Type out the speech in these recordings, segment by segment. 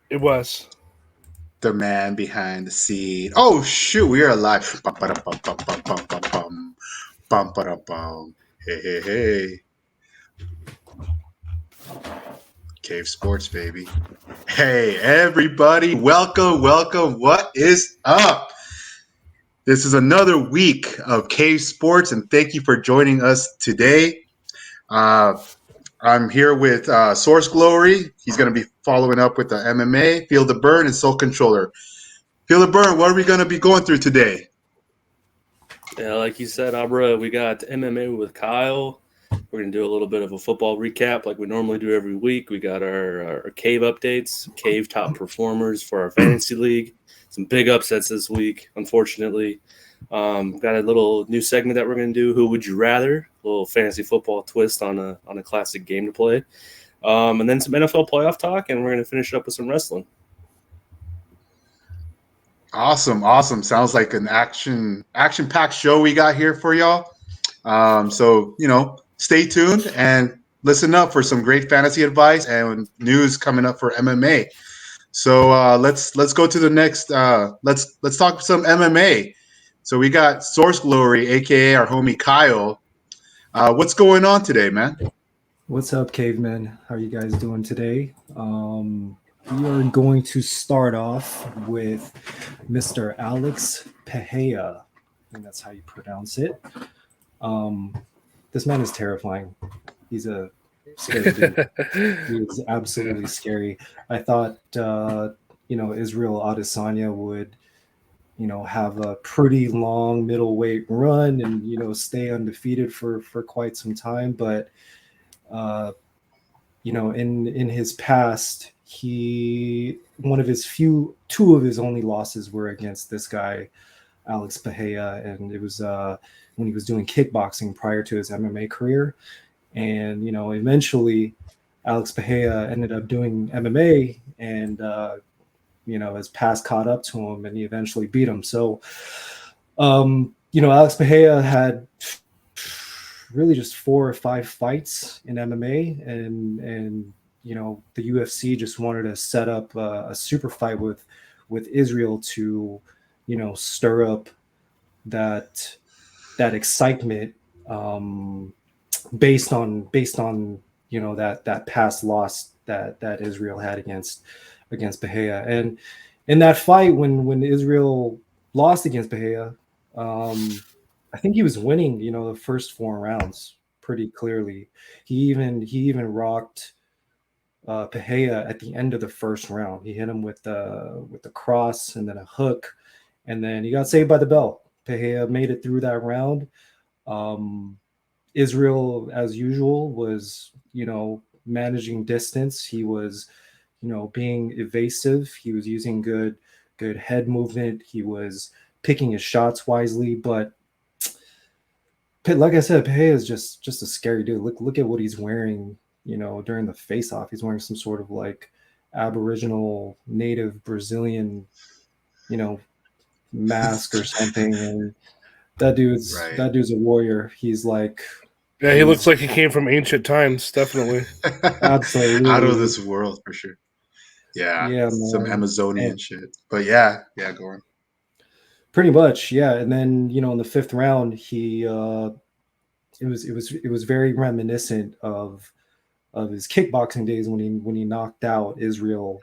It was. The man behind the scene. Oh shoot, we are live. Bum, ba-dum, bum, bum, bum, bum, bum, bum. Bum, ba-dum, bum. Hey, hey, hey. Cave Sports, baby. Hey, everybody. Welcome, welcome. What is up? This is another week of Cave Sports, and thank you for joining us today. Uh, I'm here with Source Glory. He's going to be following up with the MMA, Feel the Burn, and Soul Controller. Feel the Burn, what are we going to be going through today? Yeah, like you said, Abra, we got MMA with Kyle. We're going to do a little bit of a football recap like we normally do every week. We got our cave updates, cave top performers for our fantasy league. Some big upsets this week, unfortunately. Got a little new segment that we're going to do, Who Would You Rather? A little fantasy football twist on a classic game to play. And then some NFL playoff talk, and we're going to finish it up with some wrestling. Awesome, awesome. Sounds like an action-packed show we got here for y'all. So stay tuned and listen up for some great fantasy advice and news coming up for MMA. So let's go to the next. Let's talk some MMA. So we got Source Glory, aka our homie Kyle. What's going on today, man? What's up, cavemen? How are you guys doing today? We are going to start off with Mr. Alex Pereira. I think that's how you pronounce it. This man is terrifying. He's a scary dude. He is absolutely scary. I thought, Israel Adesanya would, have a pretty long middleweight run and, stay undefeated for quite some time. But in his past, two of his only losses were against this guy, Alex Pereira, and it was when he was doing kickboxing prior to his MMA career. And eventually, Alex Pereira ended up doing MMA, and his past caught up to him, and he eventually beat him. So, Alex Pereira had really just 4 or 5 fights in MMA, and the UFC just wanted to set up a super fight with Israel to stir up that excitement based on that past loss that Israel had against Pereira. And in that fight, when Israel lost against Pereira, I think he was winning, the first 4 rounds pretty clearly. He even rocked Pereira at the end of the first round. He hit him with the cross and then a hook, and then he got saved by the bell. Pereira made it through that round. Israel, as usual, was managing distance. He was being evasive. He was using good head movement. He was picking his shots wisely, but like I said, Pereira is just a scary dude. Look at what he's wearing, during the face-off. He's wearing some sort of like Aboriginal native Brazilian, mask or something. And that dude's a warrior. He's like, Yeah, he looks like he came from ancient times, definitely. Absolutely. Out of this world for sure. Yeah, some man. Amazonian shit. But yeah, go on. Pretty much, yeah. And then in the 5th round, he it was very reminiscent of his kickboxing days when he knocked out Israel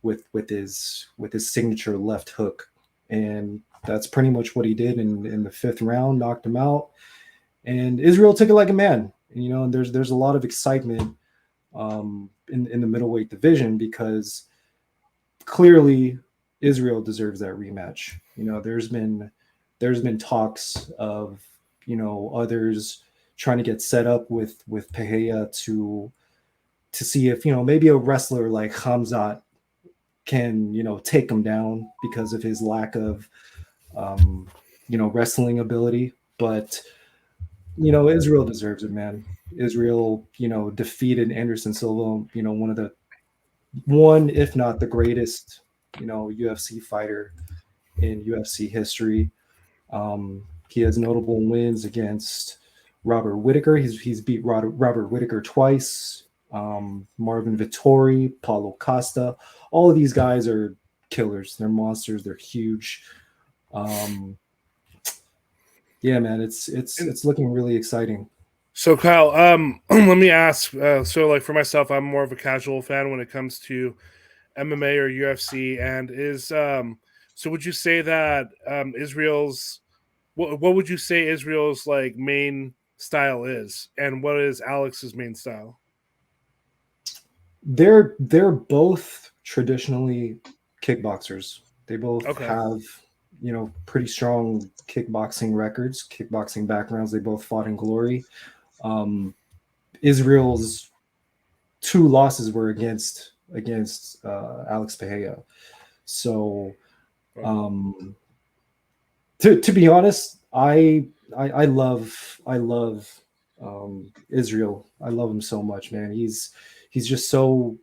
with his signature left hook, and that's pretty much what he did in the 5th round. Knocked him out, and Israel took it like a man. And there's a lot of excitement in the middleweight division because clearly Israel deserves that rematch. There's been talks of others trying to get set up with Pereira to see if maybe a wrestler like Khamzat can take him down because of his lack of wrestling ability. But Israel deserves it, man. Israel defeated Anderson Silva, one if not the greatest UFC fighter in UFC history. He has notable wins against Robert Whittaker. He's beat Robert Whittaker twice. Marvin Vittori, Paulo Costa. All of these guys are killers. They're monsters. They're huge. Yeah, man, it's looking really exciting. So Kyle, let me ask. So like for myself, I'm more of a casual fan when it comes to MMA or UFC, and so would you say that Israel's what would you say Israel's like main style is, and what is Alex's main style? They're both traditionally kickboxers. They both Okay. have, pretty strong kickboxing records, kickboxing backgrounds. They both fought in Glory. Israel's 2 losses were against Alex Pereira. So, to be honest, I love Israel. I love him so much, man. He's just so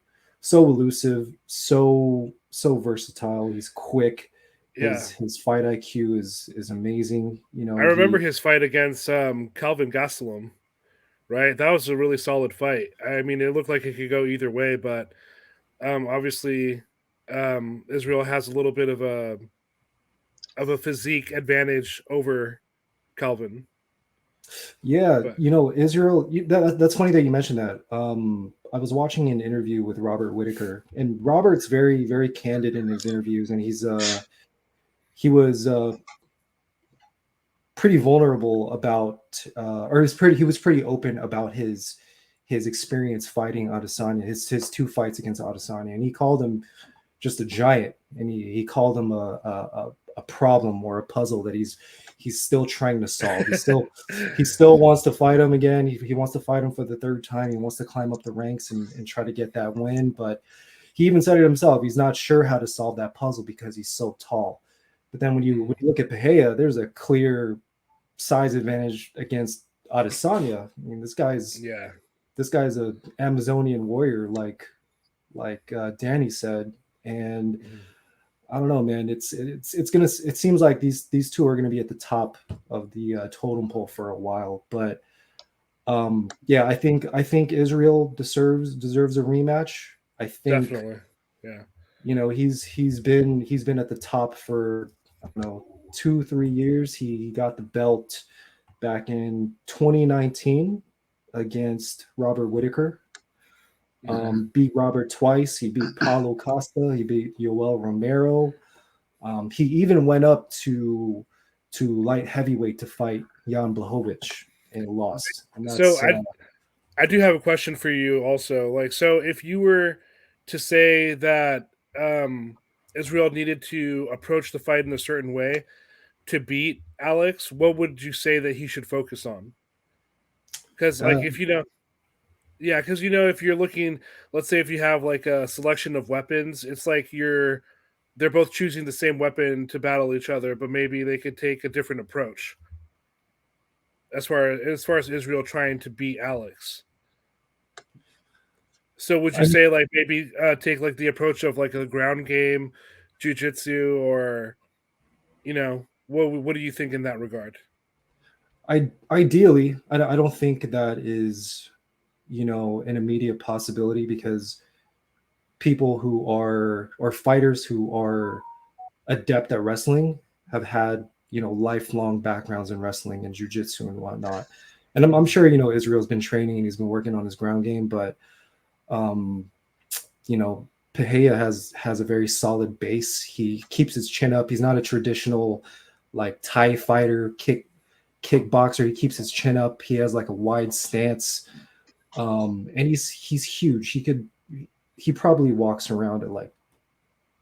elusive, so versatile. He's quick. His fight IQ is amazing. I remember his fight against Calvin Gastelum, right? That was a really solid fight. I mean, it looked like it could go either way, but obviously Israel has a little bit of a physique advantage over Calvin. Yeah, Israel. That's funny that you mentioned that. I was watching an interview with Robert Whitaker, and Robert's very, very candid in his interviews, and he was pretty vulnerable about, he was pretty open about his experience fighting Adesanya, his 2 fights against Adesanya, and he called him just a giant, and he called him a problem or a puzzle that he's still trying to solve. He still wants to fight him again. He wants to fight him for the 3rd time. He wants to climb up the ranks and try to get that win. But he even said it himself. He's not sure how to solve that puzzle because he's so tall. But then when you look at Pereira, there's a clear size advantage against Adesanya. I mean, this guy's an Amazonian warrior, like Danny said, and. I don't know, man. It seems like these 2 are gonna be at the top of the totem pole for a while. But yeah, I think Israel deserves a rematch. I think definitely, yeah. He's been at the top for 2-3 years. He got the belt back in 2019 against Robert Whitaker. Beat Robert twice. He beat Paulo Costa. He beat Yoel Romero. He even went up to light heavyweight to fight Jan Blachowicz and lost. And so I do have a question for you also. Like, so if you were to say that Israel needed to approach the fight in a certain way to beat Alex, what would you say that he should focus on? Because like if yeah, because if you're looking, let's say if you have like a selection of weapons, it's like they're both choosing the same weapon to battle each other, but maybe they could take a different approach. As far as Israel trying to beat Alex. So would you say like maybe take like the approach of like a ground game, jiu-jitsu, or what do you think in that regard? Ideally, I don't think that is an immediate possibility, because people who are, or fighters who are adept at wrestling have had lifelong backgrounds in wrestling and jiu-jitsu and whatnot. And I'm sure Israel's been training and he's been working on his ground game, but Pereira has a very solid base. He keeps his chin up. He's not a traditional like Thai fighter, kickboxer. He keeps his chin up. He has like a wide stance. And he's huge. He probably walks around at like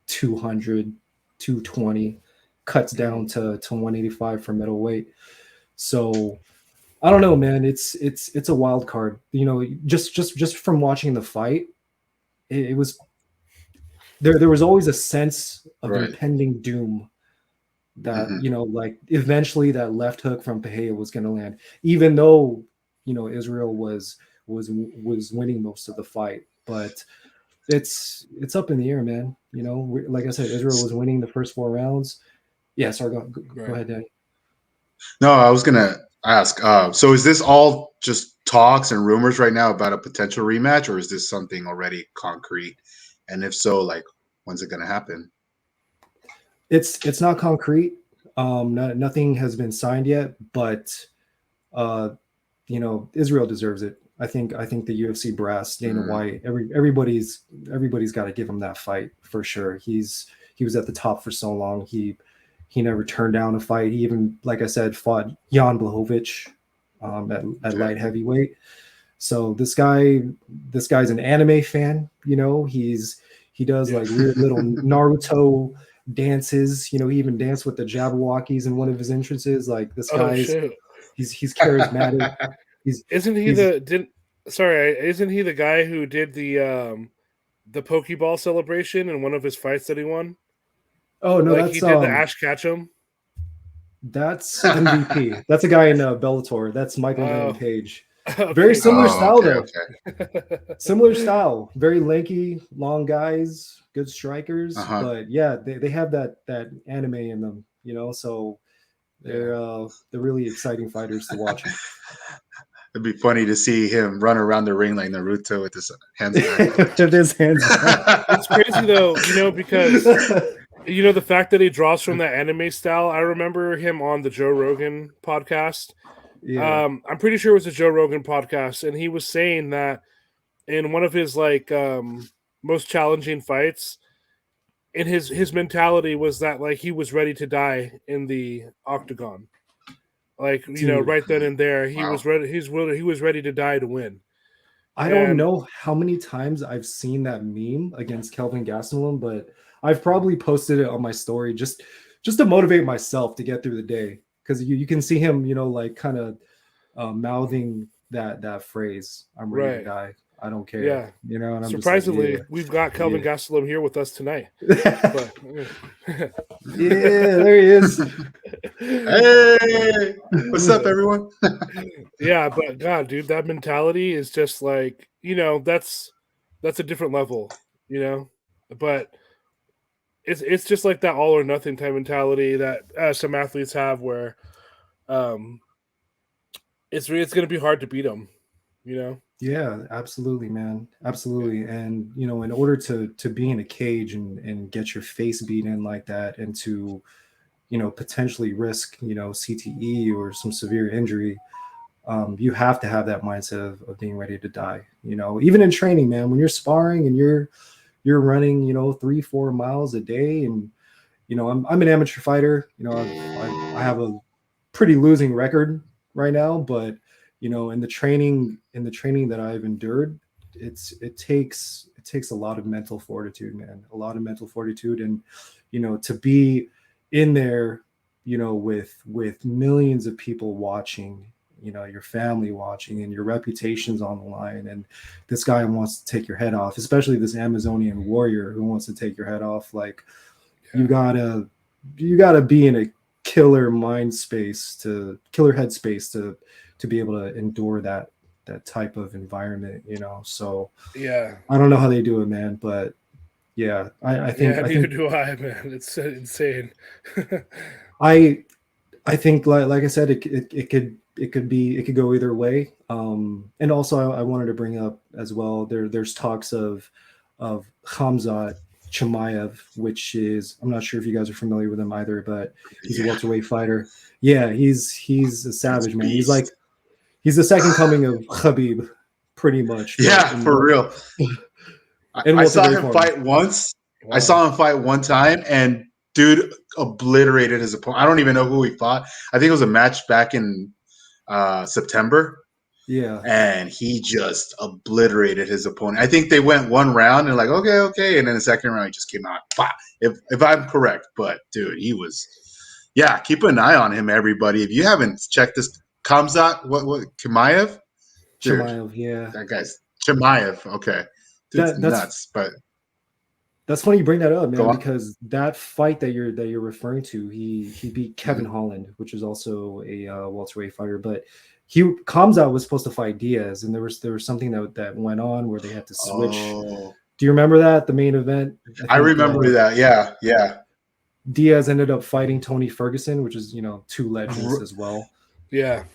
200, 220, cuts down to 185 for middleweight. So I don't know, man. It's a wild card. Just from watching the fight, it was there was always a sense of impending doom that like eventually that left hook from Pereira was going to land, even though Israel was winning most of the fight. But it's up in the air, man. Like I said, Israel was winning the first 4 rounds. Yeah, sorry, go ahead, Danny. No, I was gonna ask. So is this all just talks and rumors right now about a potential rematch, or is this something already concrete? And if so, like, when's it going to happen? It's not concrete. Nothing has been signed yet, but Israel deserves it. I think the UFC brass, Dana White, everybody's got to give him that fight for sure. He was at the top for so long. He never turned down a fight. He even, like I said, fought Jan Blachowicz at light heavyweight. So this guy's an anime fan. He does like weird little Naruto dances. He even danced with the Jabberwockies in one of his entrances. Like this guy's he's charismatic. Isn't he the guy who did the Pokeball celebration in one of his fights that he won? Oh no, like that's he did the Ash Ketchum. That's MVP. That's a guy in Bellator. That's Michael Venom Page. Okay. Very similar style though. Okay. Similar style. Very lanky, long guys, good strikers. But yeah, they have that anime in them. So they're really exciting fighters to watch. It'd be funny to see him run around the ring like Naruto with his hands back. With his hands back. It's crazy though, because the fact that he draws from that anime style. I remember him on the Joe Rogan podcast. Yeah. I'm pretty sure it was a Joe Rogan podcast, and he was saying that in one of his most challenging fights, in his mentality was that like he was ready to die in the octagon. Like, right then and there, he was ready. He was ready to die to win. I don't know how many times I've seen that meme against Kelvin Gastelum, but I've probably posted it on my story just to motivate myself to get through the day. Because you can see him, like kind of mouthing that phrase, "I'm ready to die. I don't care." Yeah. And I'm surprisingly, just like, we've got Kelvin Gastelum here with us tonight. But, there he is. Hey, what's up, everyone? Yeah, but God, dude, that mentality is just like that's a different level, But it's just like that all or nothing type mentality that some athletes have, where it's going to be hard to beat them, Yeah, absolutely, man. Absolutely. And, in order to be in a cage and get your face beat in like that and to, potentially risk, CTE or some severe injury, you have to have that mindset of being ready to die. Even in training, man, when you're sparring and you're running, 3-4 miles a day. And, I'm an amateur fighter, I have a pretty losing record right now, but in the training that I've endured, it takes a lot of mental fortitude, man, a lot of mental fortitude. And, to be in there, with millions of people watching, your family watching, and your reputation's on the line. And this guy wants to take your head off, especially this Amazonian warrior who wants to take your head off. Like, you gotta be in a killer headspace to be able to endure that type of environment, So yeah, I don't know how they do it, man, but yeah, I think neither do I, man. It's insane. I think like I said, it could go either way. And also I wanted to bring up as well, there's talks of Khamzat Chimaev, which is, I'm not sure if you guys are familiar with him either, but he's a welterweight fighter. Yeah, he's a savage, man. He's the second coming of Khabib, pretty much. Yeah, for real. I saw him fight once. Wow. I saw him fight one time, and dude obliterated his opponent. I don't even know who he fought. I think it was a match back in September. Yeah. And he just obliterated his opponent. I think they went one round and like, okay. And then the second round, he just came out. If I'm correct. But, dude, he was – yeah, keep an eye on him, everybody. If you haven't checked this – Khamzat, what Chimaev? Chimaev, yeah. That guy's – Chimaev, okay. Dude's nuts, but – that's funny you bring that up, man, because that fight that you're referring to, he beat Kevin Holland, which is also a welterweight fighter, but Khamzat was supposed to fight Diaz, and there was something that went on where they had to switch. Oh. Do you remember that, the main event? I remember that. Yeah. Diaz ended up fighting Tony Ferguson, which is two legends as well. Yeah.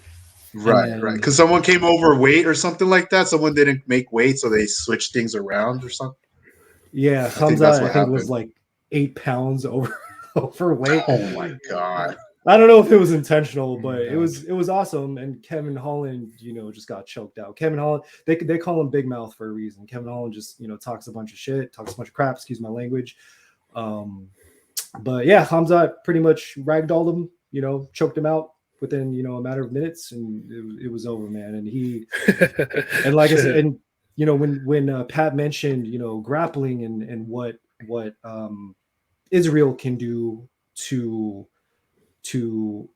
Right. Because someone came overweight or something like that. Someone didn't make weight, so they switched things around or something. Yeah, I think that's Khamzat, what I think was happened. like 8 pounds overweight. Oh my god. I don't know if it was intentional, but Oh, it was awesome. And Kevin Holland, just got choked out. Kevin Holland, they call him Big Mouth for a reason. Kevin Holland just talks a bunch of shit, talks a bunch of crap. Excuse my language. But yeah, Khamzat pretty much ragdolled him. Choked him out within a matter of minutes, and it was over, man. And and like I said, and when Pat mentioned grappling and what Israel can do to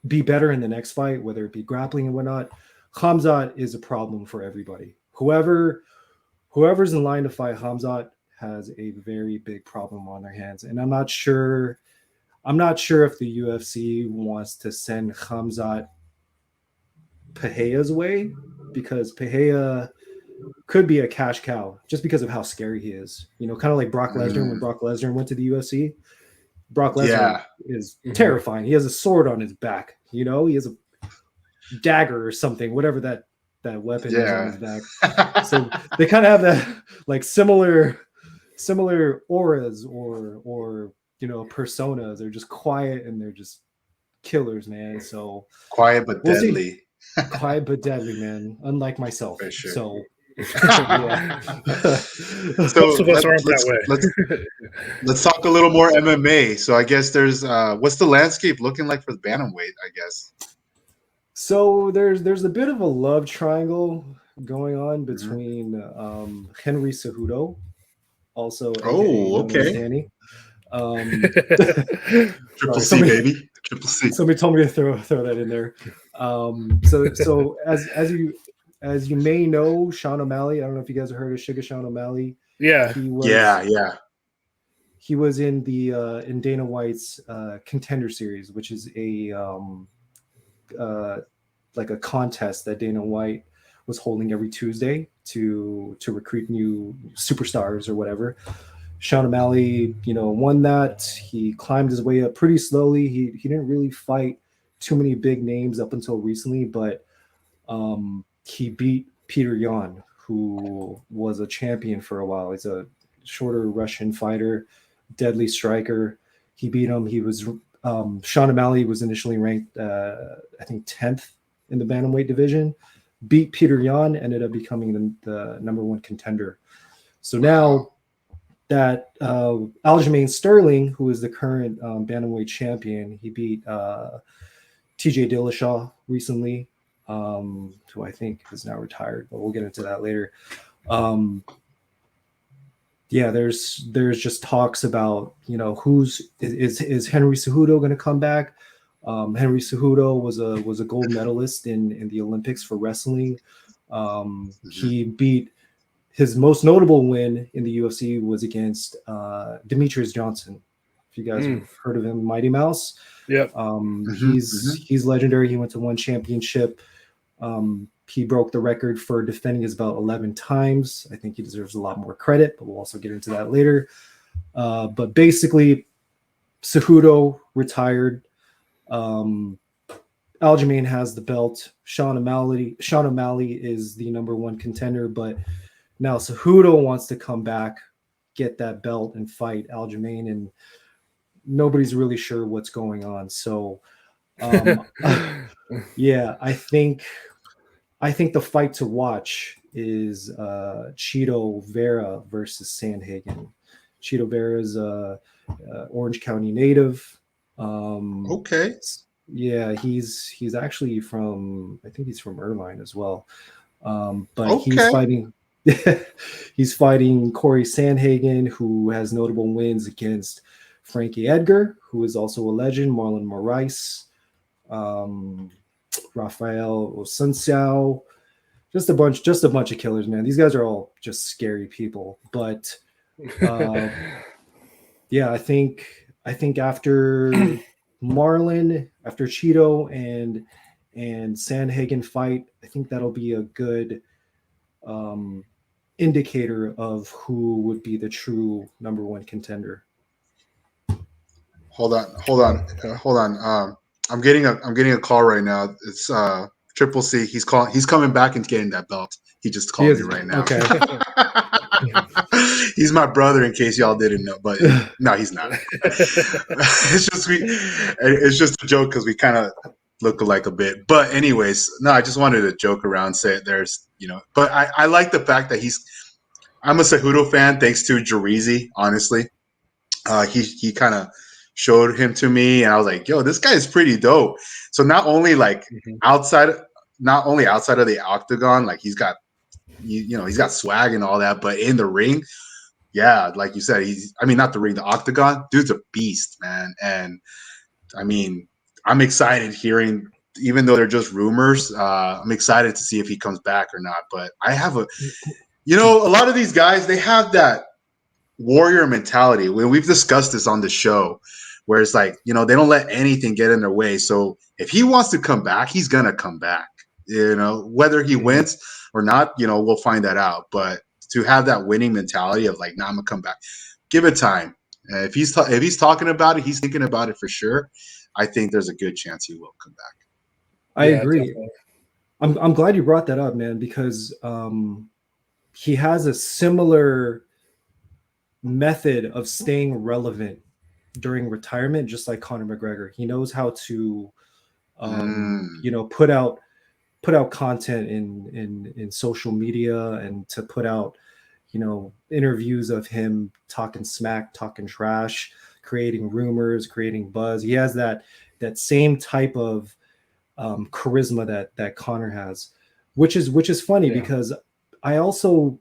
be better in the next fight, whether it be grappling and whatnot, Khamzat is a problem for everybody. Whoever's in line to fight Khamzat has a very big problem on their hands, and I'm not sure if the UFC wants to send Khamzat Pereira's way, because Pereira could be a cash cow just because of how scary he is. Kind of like Brock Lesnar when Brock Lesnar went to the UFC. Brock Lesnar is terrifying. He has a sword on his back. He has a dagger or something, whatever that weapon is on his back. So they kind of have that like similar auras or personas. They're just quiet and they're just killers, man. So quiet but deadly. Quiet but deadly, man. Unlike myself. For sure. So yeah. So most of us aren't that way. Let's talk a little more MMA. So I guess there's what's the landscape looking like for the bantamweight, I guess? So there's a bit of a love triangle going on between Henry Cejudo, also okay, Danny. Triple C, baby. Triple C. Somebody told me to throw that in there. So as you may know, Sean O'Malley. I don't know if you guys have heard of Sugar Sean O'Malley. Yeah. He was in the in Dana White's Contender Series, which is a like a contest that Dana White was holding every Tuesday to recruit new superstars or whatever. Sean O'Malley, won that. He climbed his way up pretty slowly. He didn't really fight too many big names up until recently, but he beat Peter Yan, who was a champion for a while. He's a shorter Russian fighter, deadly striker. He beat him. He was Sean O'Malley was initially ranked, I think, 10th in the bantamweight division. Beat Peter Yan, ended up becoming the number one contender. So now that Aljamain Sterling, who is the current bantamweight champion, he beat TJ Dillashaw recently, who I think is now retired, but we'll get into that later. There's just talks about is Henry Cejudo going to come back? Henry Cejudo was a gold medalist in the Olympics for wrestling. He beat his most notable win in the UFC was against Demetrius Johnson. If you guys have heard of him, Mighty Mouse. Yep. He's legendary. He went to one championship. He broke the record for defending his belt 11 times. I think he deserves a lot more credit, but we'll also get into that later. But basically, Cejudo retired. Aljamain has the belt. Sean O'Malley is the number one contender, but now Cejudo wants to come back, get that belt, and fight Aljamain, and nobody's really sure what's going on. So, yeah, I think the fight to watch is Chito Vera versus Sandhagen. Chito Vera is a Orange County native. Okay. Yeah, he's actually from, I think he's from Irvine as well. But he's fighting he's fighting Corey Sandhagen, who has notable wins against Frankie Edgar, who is also a legend, Marlon Moraes, Rafael Osunciao, just a bunch of killers, man. These guys are all just scary people. But yeah, I think after Marlon, after Chito and Sandhagen fight, I think that'll be a good indicator of who would be the true number one contender. Hold on. I'm getting a call right now. It's Triple C. He's coming back and getting that belt. He just called me right now. Okay. He's my brother, in case y'all didn't know, but no, he's not. It's just a joke because we kind of look alike a bit. But anyways, no, I just wanted to joke around, say there's, but I like the fact that I'm a Cejudo fan thanks to Jarizi, honestly. He kind of showed him to me, and I was like, yo, this guy is pretty dope. So not only outside of the octagon, like he's got he's got swag and all that, but in the ring, yeah, like you said, not the ring, the octagon, dude's a beast, man. And I mean, I'm excited hearing, even though they're just rumors, I'm excited to see if he comes back or not. But I have a lot of these guys, they have that warrior mentality. We've discussed this on the show, where it's like, they don't let anything get in their way. So if he wants to come back, he's going to come back, whether he wins or not, we'll find that out. But to have that winning mentality of like, nah, I'm going to come back, give it time. If he's talking about it, he's thinking about it for sure. I think there's a good chance he will come back. I agree. I'm glad you brought that up, man, because he has a similar method of staying relevant during retirement, just like Conor McGregor. He knows how to put out content in social media, and to put out interviews of him talking smack, talking trash, creating rumors, creating buzz. He has that same type of charisma that Conor has, which is funny because I also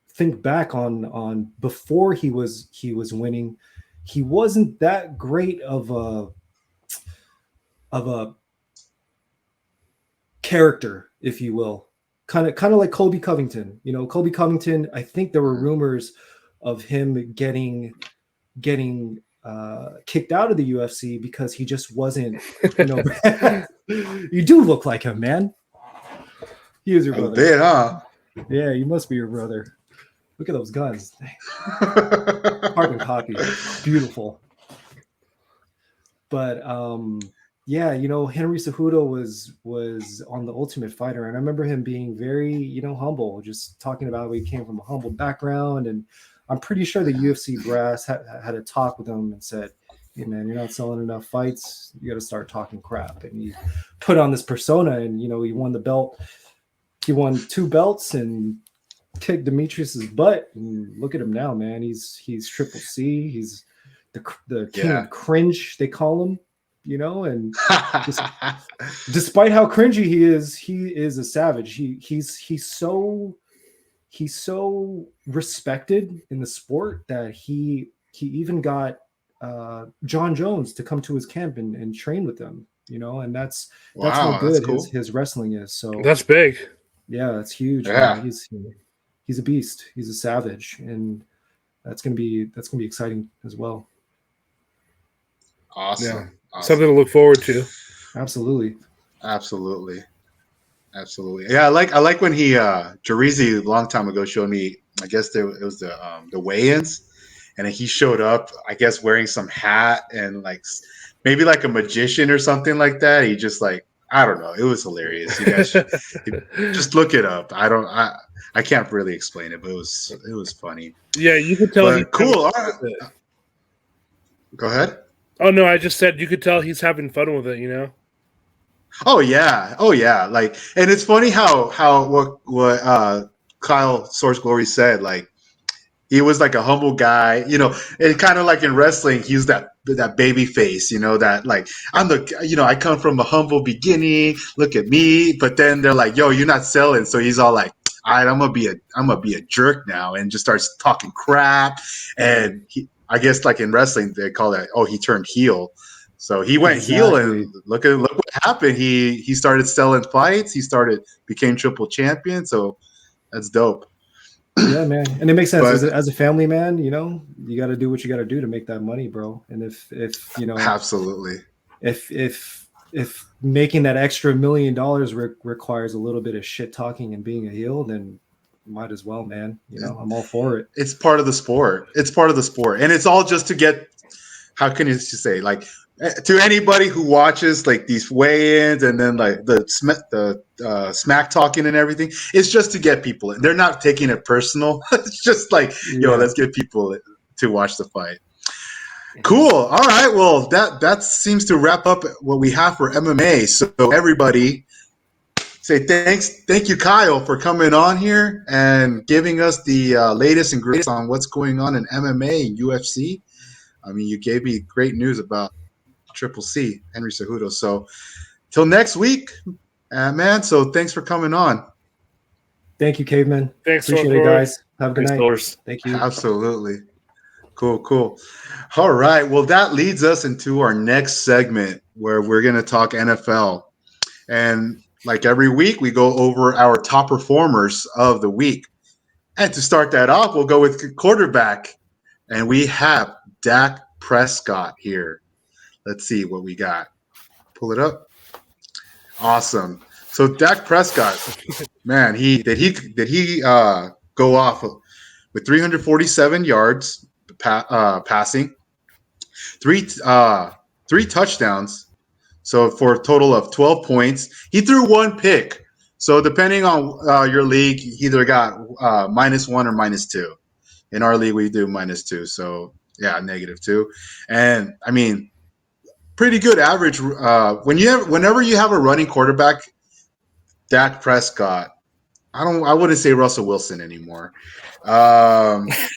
think back on before he was winning, he wasn't that great of a character, if you will. Kind of like Colby Covington. Colby Covington, I think there were rumors of him getting kicked out of the UFC because he just wasn't, you do look like him, man. He is your brother. Bit, huh? Yeah, you must be your brother. Look at those guns. Carbon copy. Beautiful. But Henry Cejudo was on The Ultimate Fighter, and I remember him being very, humble, just talking about how he came from a humble background. And I'm pretty sure the UFC brass had a talk with him and said, hey man, you're not selling enough fights, you got to start talking crap. And he put on this persona, and he won the belt. He won 2 belts and kicked Demetrius's butt. And look at him now, man. He's Triple C. He's the king of cringe, they call him. And despite how cringy he is a savage. He's so respected in the sport that he even got John Jones to come to his camp and train with them, and that's how good cool. his wrestling is. So that's big. Yeah, that's huge. Yeah. He's a beast. He's a savage, and that's gonna be exciting as well. Awesome. Yeah. Something to look forward to. Absolutely. Yeah, I like when he Jarizi a long time ago showed me. I guess it was the weigh-ins, and he showed up, I guess, wearing some hat and maybe like a magician or something like that. He just I don't know. It was hilarious. You guys just look it up. I can't really explain it, but it was funny. Yeah, you could tell. But cool. All right. Go ahead. Oh no, I just said you could tell he's having fun with it. Oh yeah. And it's funny how what Kyle Source Glory said. He was like a humble guy, and kind of like in wrestling, he was that baby face, that I'm I come from a humble beginning. Look at me. But then they're like, yo, you're not selling. So he's all like, all right, I'm gonna be a jerk now, and just starts talking crap. And I guess in wrestling, they call that, he turned heel. So he went heel, and look what happened. He started selling fights. Became triple champion. So that's dope. Yeah, man, and it makes sense as a family man. You got to do what you got to do to make that money, bro. And if absolutely, if making that extra $1 million requires a little bit of shit talking and being a heel, then might as well, man. I'm all for it. It's part of the sport. And it's all just to get. How can you say To anybody who watches like these weigh-ins and then like the smack talking and everything, it's just to get people in. They're not taking it personal. It's just like, yo, Yeah. let's get people to watch the fight. Cool. All right. Well, that seems to wrap up what we have for MMA. So everybody, say thank you, Kyle, for coming on here and giving us the latest and greatest on what's going on in MMA and UFC. I mean, you gave me great news about Triple C, Henry Cejudo. So till next week, man. So thanks for coming on. Thank you, Caveman. Thanks, Appreciate it, Corey. guys. Have a good Thanks, night. Doris. Thank you. Absolutely. Cool. All right. Well, that leads us into our next segment where we're going to talk NFL. And like every week, we go over our top performers of the week. And to start that off, we'll go with quarterback. And we have Dak Prescott here. Let's see what we got. Pull it up. Awesome. So Dak Prescott, man, he go off with 347 yards passing, three touchdowns. So for a total of 12 points, he threw one pick. So depending on your league, he either got -1 or -2. In our league, we do -2. So yeah, -2. And I mean, pretty good average. Whenever you have a running quarterback, Dak Prescott. I wouldn't say Russell Wilson anymore.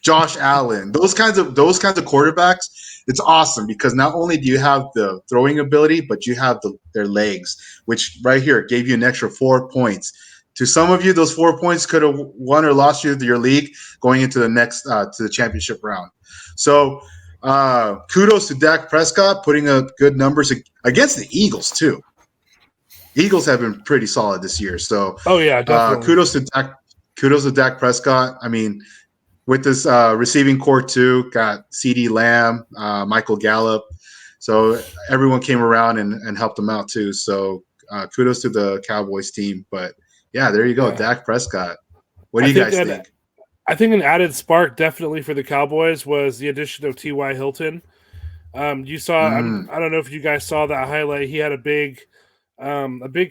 Josh Allen. Those kinds of quarterbacks. It's awesome because not only do you have the throwing ability, but you have their legs, which right here gave you an extra 4 points. To some of you, those 4 points could have won or lost you your league going into the next to the championship round. So kudos to Dak Prescott putting up good numbers against the Eagles too. Eagles have been pretty solid this year. So definitely. kudos to Dak Prescott. I mean, with this receiving core too, got CeeDee Lamb, Michael Gallup. So everyone came around and helped them out too. So kudos to the Cowboys team. But yeah, there you go, Dak Prescott. What do you guys think? I think an added spark definitely for the Cowboys was the addition of T.Y. Hilton. You saw, I don't know if you guys saw that highlight. He had a big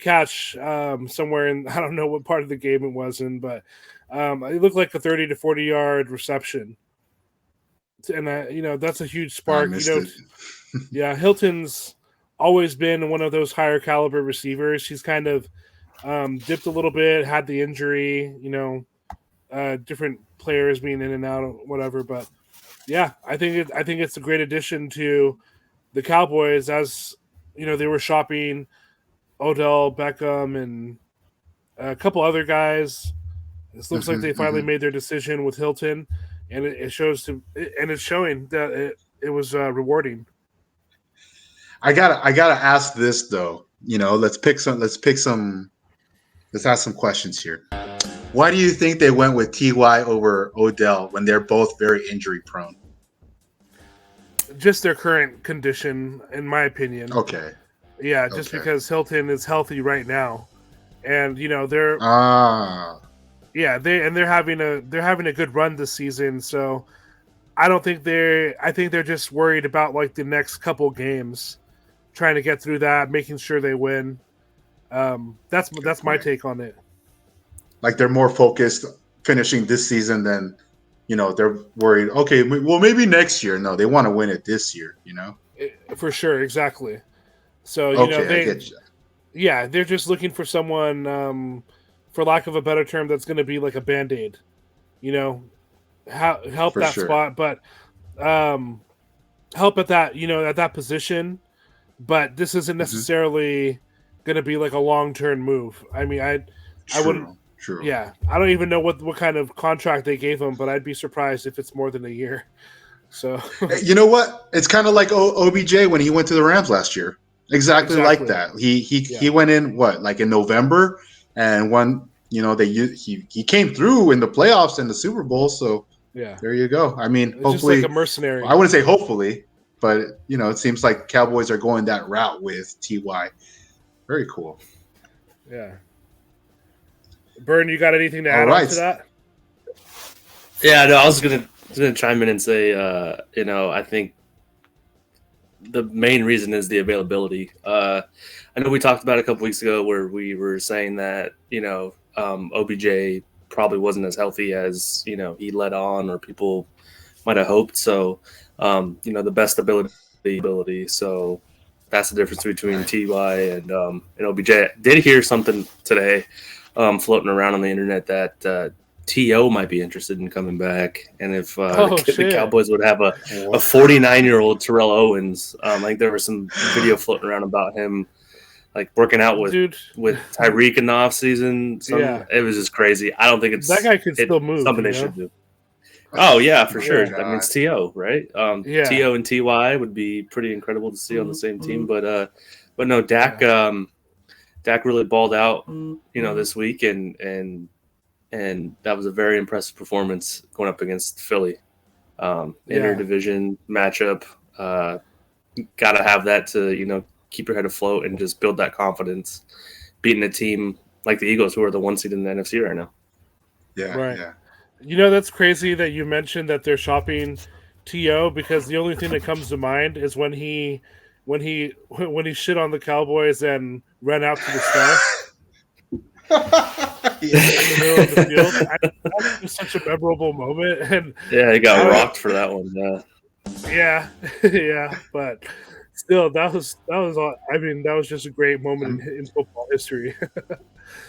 catch somewhere in, I don't know what part of the game it was in, but it looked like a 30 to 40 yard reception. And that's a huge spark. Yeah, Hilton's always been one of those higher caliber receivers. He's kind of dipped a little bit, had the injury, different players being in and out or whatever, but yeah, I think it's a great addition to the Cowboys. As they were shopping Odell Beckham and a couple other guys. This looks like they finally made their decision with Hilton, and it's showing that it was rewarding. I gotta ask this though. Let's ask some questions here. Why do you think they went with Ty over Odell when they're both very injury prone? Just their current condition, in my opinion. Okay. Yeah, just because Hilton is healthy right now, and they're they're having a good run this season. So I think they're just worried about like the next couple games, trying to get through that, making sure they win. That's my take on it. Like they're more focused finishing this season than they're worried. Okay, well maybe next year. No, they want to win it this year. For sure, exactly. So I get you. They're just looking for someone, for lack of a better term, that's going to be like a Band-Aid. Help for that sure. spot, but help at that position. But this isn't necessarily going to be like a long-term move. I mean, I wouldn't. True. Yeah, I don't even know what kind of contract they gave him, but I'd be surprised if it's more than a year. So you know what? It's kind of like OBJ when he went to the Rams last year. Exactly. Like that. He went in like in November and won. He came through in the playoffs and the Super Bowl. So yeah, there you go. I mean, it's hopefully, just like a mercenary. I wouldn't say hopefully, but it seems like Cowboys are going that route with Ty. Very cool. Yeah. Byrne, you got anything to add on to that? Yeah, no, I was gonna chime in and say, I think the main reason is the availability. I know we talked about it a couple weeks ago where we were saying that, OBJ probably wasn't as healthy as, he let on or people might have hoped. So, the best ability. So that's the difference between TY and OBJ. I did hear something today floating around on the internet that TO might be interested in coming back, and if the Cowboys would have a 49-year-old Terrell Owens, I think there was some video floating around about him like working out with Tyreek in the offseason. It was just crazy. I don't think that guy could still move. Something they should do. Oh yeah, for sure. God. That means TO, right? TO and TY would be pretty incredible to see on the same team. But no, Dak really balled out, this week, and that was a very impressive performance going up against Philly. Interdivision matchup. Got to have that to keep your head afloat and just build that confidence, beating a team like the Eagles, who are the 1 seed in the NFC right now. Yeah, right. Yeah. That's crazy that you mentioned that they're shopping TO, because the only thing that comes to mind is when he shit on the Cowboys and ran out to the star in the middle of the field. That was such a memorable moment, and he got rocked for that one. Yeah, but still, that was all. I mean, that was just a great moment in football history.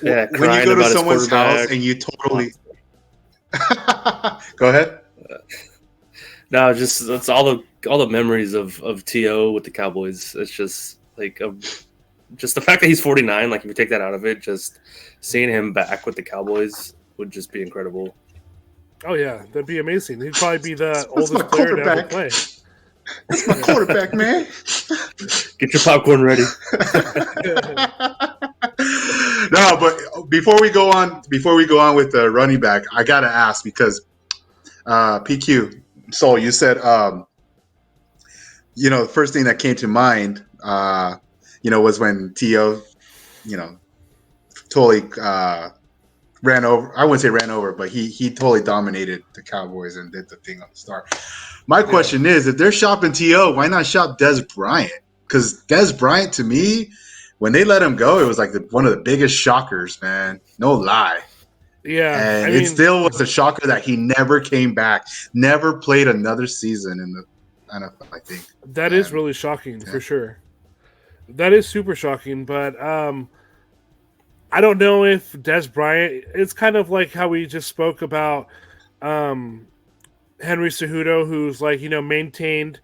When you go to someone's house and you totally go ahead. No, just that's all the memories of TO with the Cowboys. It's just like just the fact that he's 49. Like if you take that out of it, just seeing him back with the Cowboys would just be incredible. Oh yeah, that'd be amazing. He'd probably be the oldest player to ever play. That's my quarterback, man. Get your popcorn ready. No, but before we go on with the running back, I gotta ask, because PQ Soul, you said the first thing that came to mind was when T.O. totally ran over. I wouldn't say ran over, but he totally dominated the Cowboys and did the thing on the star. My question is, if they're shopping T.O., why not shop Dez Bryant? Because Dez Bryant, to me, when they let him go, it was like one of the biggest shockers, man. No lie. Yeah. And it still was a shocker that he never came back, never played another season in the NFL, I think. That is really shocking, for sure. That is super shocking, but I don't know if Dez Bryant, it's kind of like how we just spoke about Henry Cejudo, who's maintained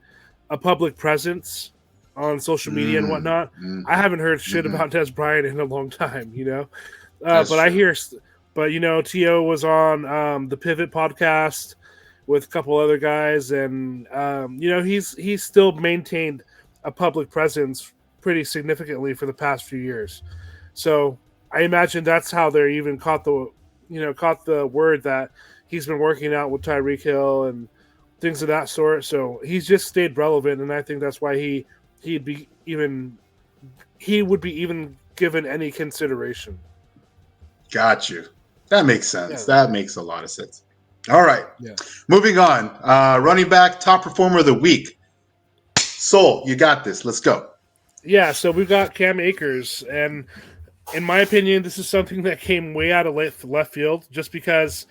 a public presence on social media and whatnot. I haven't heard shit about Dez Bryant in a long time, but true. I hear, but T.O. was on the Pivot podcast with a couple other guys, and he's still maintained a public presence pretty significantly for the past few years. So I imagine that's how they even caught the word that he's been working out with Tyreek Hill and things of that sort. So he's just stayed relevant, and I think that's why he would be even given any consideration. Got you. That makes sense. Yeah. That makes a lot of sense. All right. Yeah. Moving on. Running back, top performer of the week. Soul, you got this. Let's go. Yeah, so we've got Cam Akers, and in my opinion, this is something that came way out of left field, just because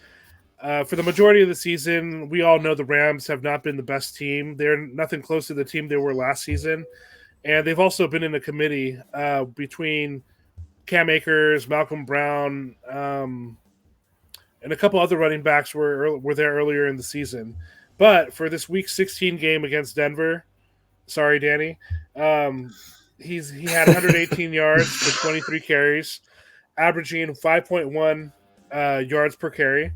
for the majority of the season, we all know the Rams have not been the best team. They're nothing close to the team they were last season, and they've also been in a committee between Cam Akers, Malcolm Brown, and a couple other running backs were there earlier in the season. But for this Week 16 game against Denver, sorry, Danny, he had 118 yards for 23 carries, averaging 5.1 yards per carry,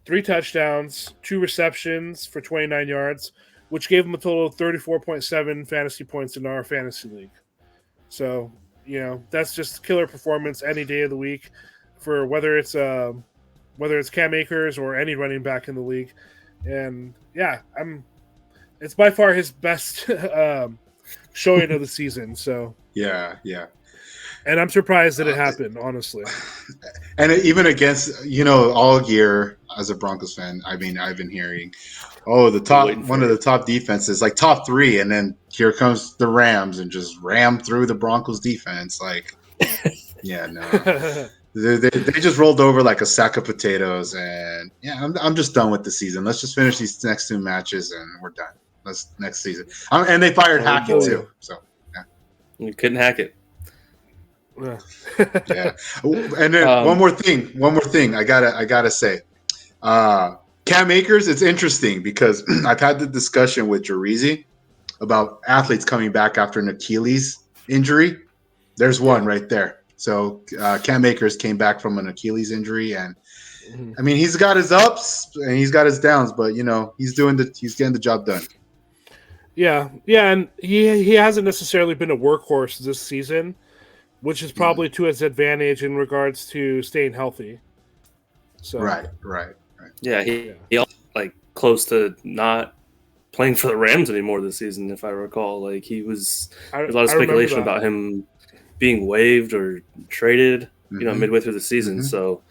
3 touchdowns, 2 receptions for 29 yards, which gave him a total of 34.7 fantasy points in our fantasy league. So, that's just killer performance any day of the week for whether it's Cam Akers or any running back in the league. And it's by far his best showing of the season. So yeah. And I'm surprised that it happened, honestly. And even against, all year as a Broncos fan, I mean, I've been hearing, one of the top defenses, like top 3, and then here comes the Rams and just ram through the Broncos defense. Like, yeah, no. They just rolled over like a sack of potatoes, and yeah, I'm just done with the season. Let's just finish these next 2 matches, and we're done. Next season. And they fired Hackett too, so yeah. You couldn't hack it. Yeah. And then one more thing. I gotta say, Cam Akers. It's interesting because I've had the discussion with Jarizi about athletes coming back after an Achilles injury. There's one right there. So Cam Akers came back from an Achilles injury, and I mean he's got his ups and he's got his downs, but he's getting the job done. Yeah, and he hasn't necessarily been a workhorse this season, which is probably to his advantage in regards to staying healthy. So Right. Yeah, he like close to not playing for the Rams anymore this season, if I recall. Like there's a lot of speculation about him being waived or traded, midway through the season. So,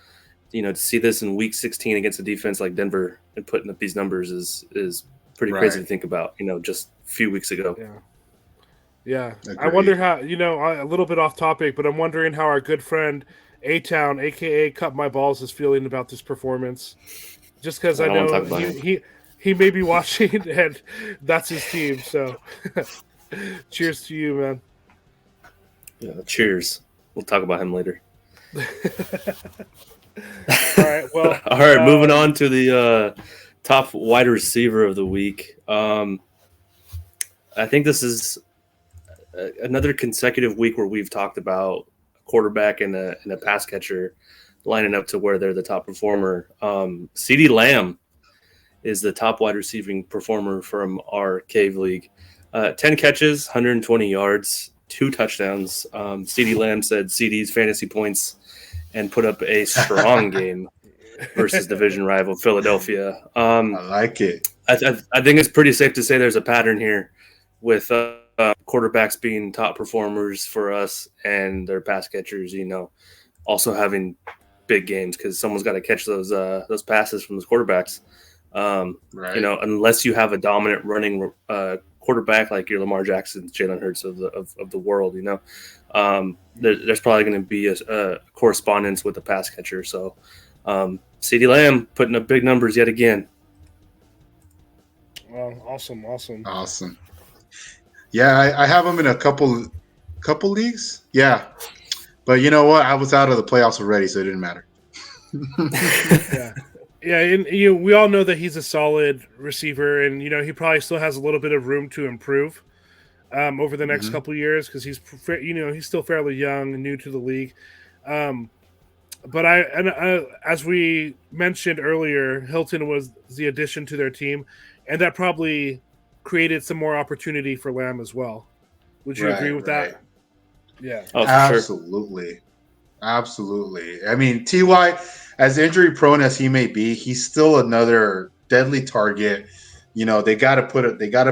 to see this in week 16 against a defense like Denver and putting up these numbers is pretty crazy to think about, just a few weeks ago. Yeah. Agreed. I wonder how, a little bit off topic, but I'm wondering how our good friend A-Town, a.k.a. Cut My Balls, is feeling about this performance. Just because I know he may be watching, and that's his team. So, cheers to you, man. Yeah, cheers. We'll talk about him later. All right. Well. All right. Moving on to the top wide receiver of the week. I think this is another consecutive week where we've talked about a quarterback and a pass catcher lining up to where they're the top performer. CeeDee Lamb is the top wide receiving performer from our Cave League. 10 catches, 120 yards, 2 touchdowns. CeeDee Lamb said CeeDee's fantasy points and put up a strong game versus division rival Philadelphia. I like it. I think it's pretty safe to say there's a pattern here with quarterbacks being top performers for us and their pass catchers, also having big games because someone's got to catch those passes from those quarterbacks. Unless you have a dominant running quarterback like your Lamar Jackson, Jalen Hurts of the world, there's probably going to be a correspondence with the pass catcher. So CeeDee Lamb putting up big numbers yet again. Well, awesome. Yeah, I have him in a couple leagues. Yeah, but you know what? I was out of the playoffs already, so it didn't matter. Yeah, and we all know that he's a solid receiver, and he probably still has a little bit of room to improve over the next couple of years because he's still fairly young and new to the league. But as we mentioned earlier, Hilton was the addition to their team, and that probably created some more opportunity for Lamb as well. Would you agree with that? Yeah. Oh, absolutely. Absolutely. I mean, TY, as injury prone as he may be, he's still another deadly target. They got to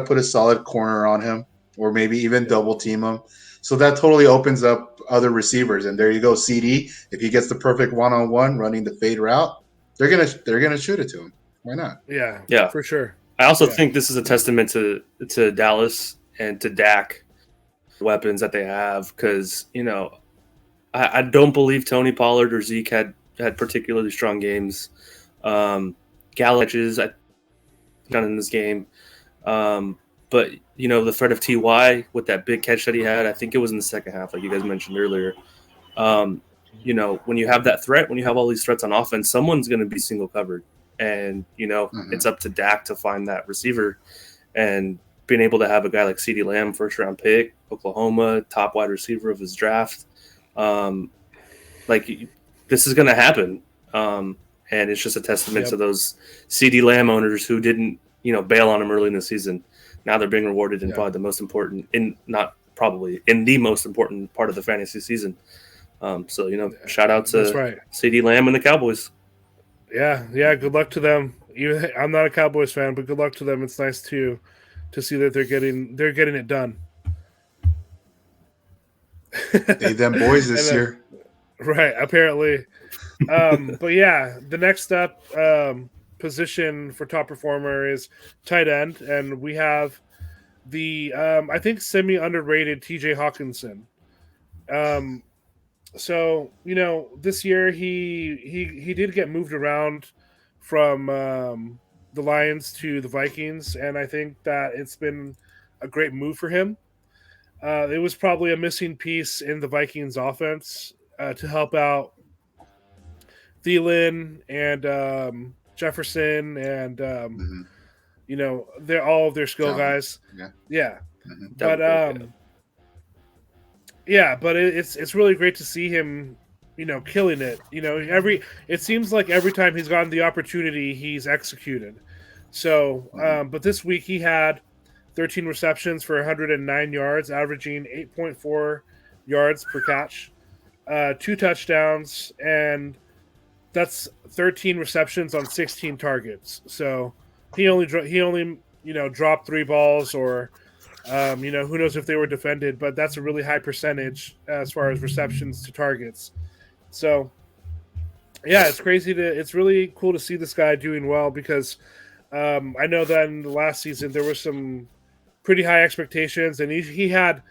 put a solid corner on him, or maybe even double team him. So that totally opens up other receivers. And there you go, CD. If he gets the perfect one-on-one running the fade route, they're gonna shoot it to him. Why not? Yeah, for sure. I also think this is a testament to Dallas and to Dak, weapons that they have, because I don't believe Tony Pollard or Zeke had particularly strong games. Gallup I done in this game, but the threat of TY with that big catch that he had, I think it was in the second half, like you guys mentioned earlier. When you have that threat, when you have all these threats on offense, someone's going to be single covered, and it's up to Dak to find that receiver, and being able to have a guy like CeeDee Lamb, first round pick, Oklahoma, top wide receiver of his draft. This is going to happen. And it's just a testament to those CeeDee Lamb owners who didn't, bail on him early in the season. Now they're being rewarded in probably the most important in the most important part of the fantasy season. Shout out to CeeDee Lamb and the Cowboys. Yeah. Good luck to them. I'm not a Cowboys fan, but good luck to them. It's nice to see that they're getting it done. They them boys this And, year. right, apparently. But yeah, the next up position for top performer is tight end, and we have the I think semi underrated TJ Hawkinson. Um, so this year he did get moved around from the Lions to the Vikings, and I think that it's been a great move for him. It was probably a missing piece in the Vikings offense to help out Thielen and Jefferson and Mm-hmm. they're all of their skill Dalvin. guys. Yeah. Yeah, Mm-hmm. but yeah, but it's really great to see him, killing it. It seems like every time he's gotten the opportunity, he's executed. So, but this week he had 13 receptions for 109 yards, averaging 8.4 yards per catch, 2 touchdowns, and that's 13 receptions on 16 targets. So he only dropped 3 balls, or who knows if they were defended, but that's a really high percentage as far as receptions to targets. So yeah, it's really cool to see this guy doing well, because I know that in the last season there were some pretty high expectations, and he had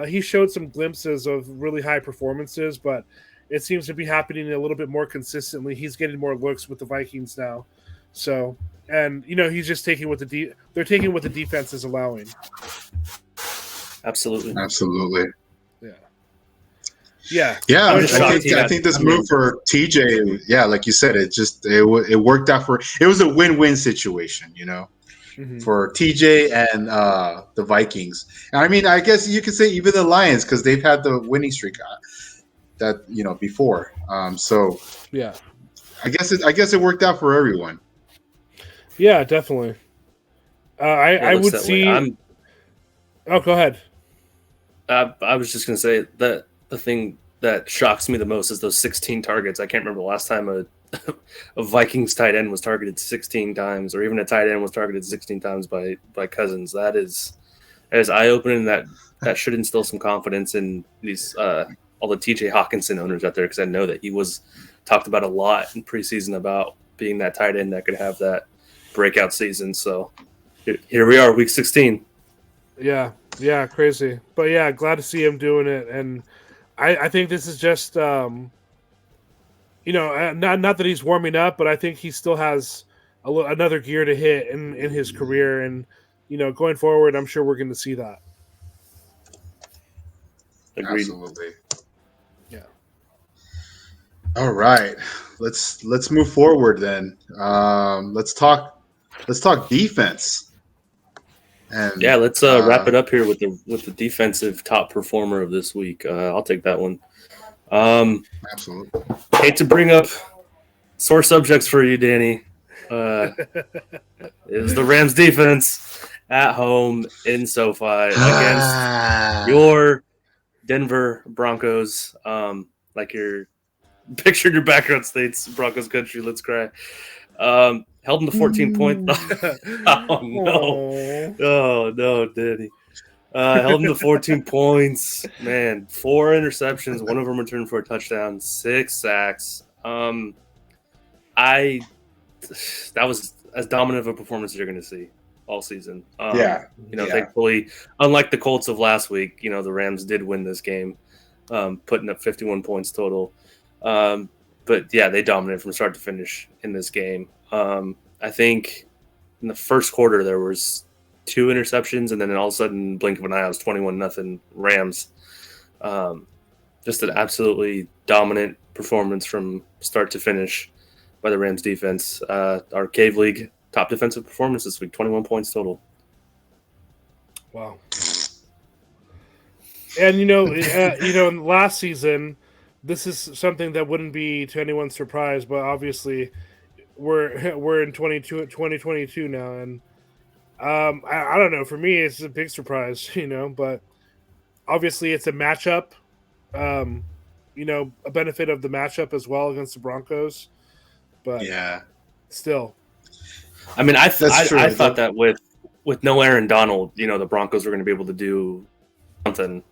he showed some glimpses of really high performances, but it seems to be happening a little bit more consistently. He's getting more looks with the Vikings now, so and he's just taking what they're taking what the defense is allowing. Absolutely. Yeah. I think this move for TJ, like you said, it worked out it was a win-win situation, for TJ and the Vikings. And I mean, I guess you could say even the Lions, because they've had the winning streak that before. So yeah, I guess it worked out for everyone. Yeah, definitely. I would see. Oh, go ahead. I was just gonna say that the thing that shocks me the most is those 16 targets. I can't remember the last time a Vikings tight end was targeted 16 times, or even a tight end was targeted 16 times by Cousins. That is eye-opening. That should instill some confidence in these all the TJ Hawkinson owners out there, because I know that he was talked about a lot in preseason about being that tight end that could have that breakout season. So here we are, week 16. Yeah, crazy. But yeah, glad to see him doing it, and I think this is just not that he's warming up, but I think he still has another gear to hit in his career, and going forward, I'm sure we're going to see that. Agreed. Absolutely. Yeah. All right, let's move forward then. Let's talk defense. And yeah, let's wrap it up here with the defensive top performer of this week. I'll take that one. Absolutely. Hate to bring up sore subjects for you, Danny. It was the Rams defense at home in SoFi against your Denver Broncos. Like your picture in your background states, Broncos country, let's cry. Held them to 14 points. Oh no, Danny. Held them to 14 points. Man, 4 interceptions, one of them returned for a touchdown, 6 sacks. That was as dominant of a performance as you're going to see all season. Thankfully, unlike the Colts of last week, the Rams did win this game, putting up 51 points total. But yeah, they dominated from start to finish in this game. I think in the first quarter there was 2 interceptions, and then all of a sudden, blink of an eye, it was 21-0 Rams. Just an absolutely dominant performance from start to finish by the Rams defense. Our Cave League top defensive performance this week, 21 points total. Wow. And last season, this is something that wouldn't be to anyone's surprise, but obviously we're in 2022 now, and I don't know. For me, it's a big surprise, but obviously it's a matchup. A benefit of the matchup as well against the Broncos, but still. I mean, I thought that with no Aaron Donald, the Broncos were going to be able to do something.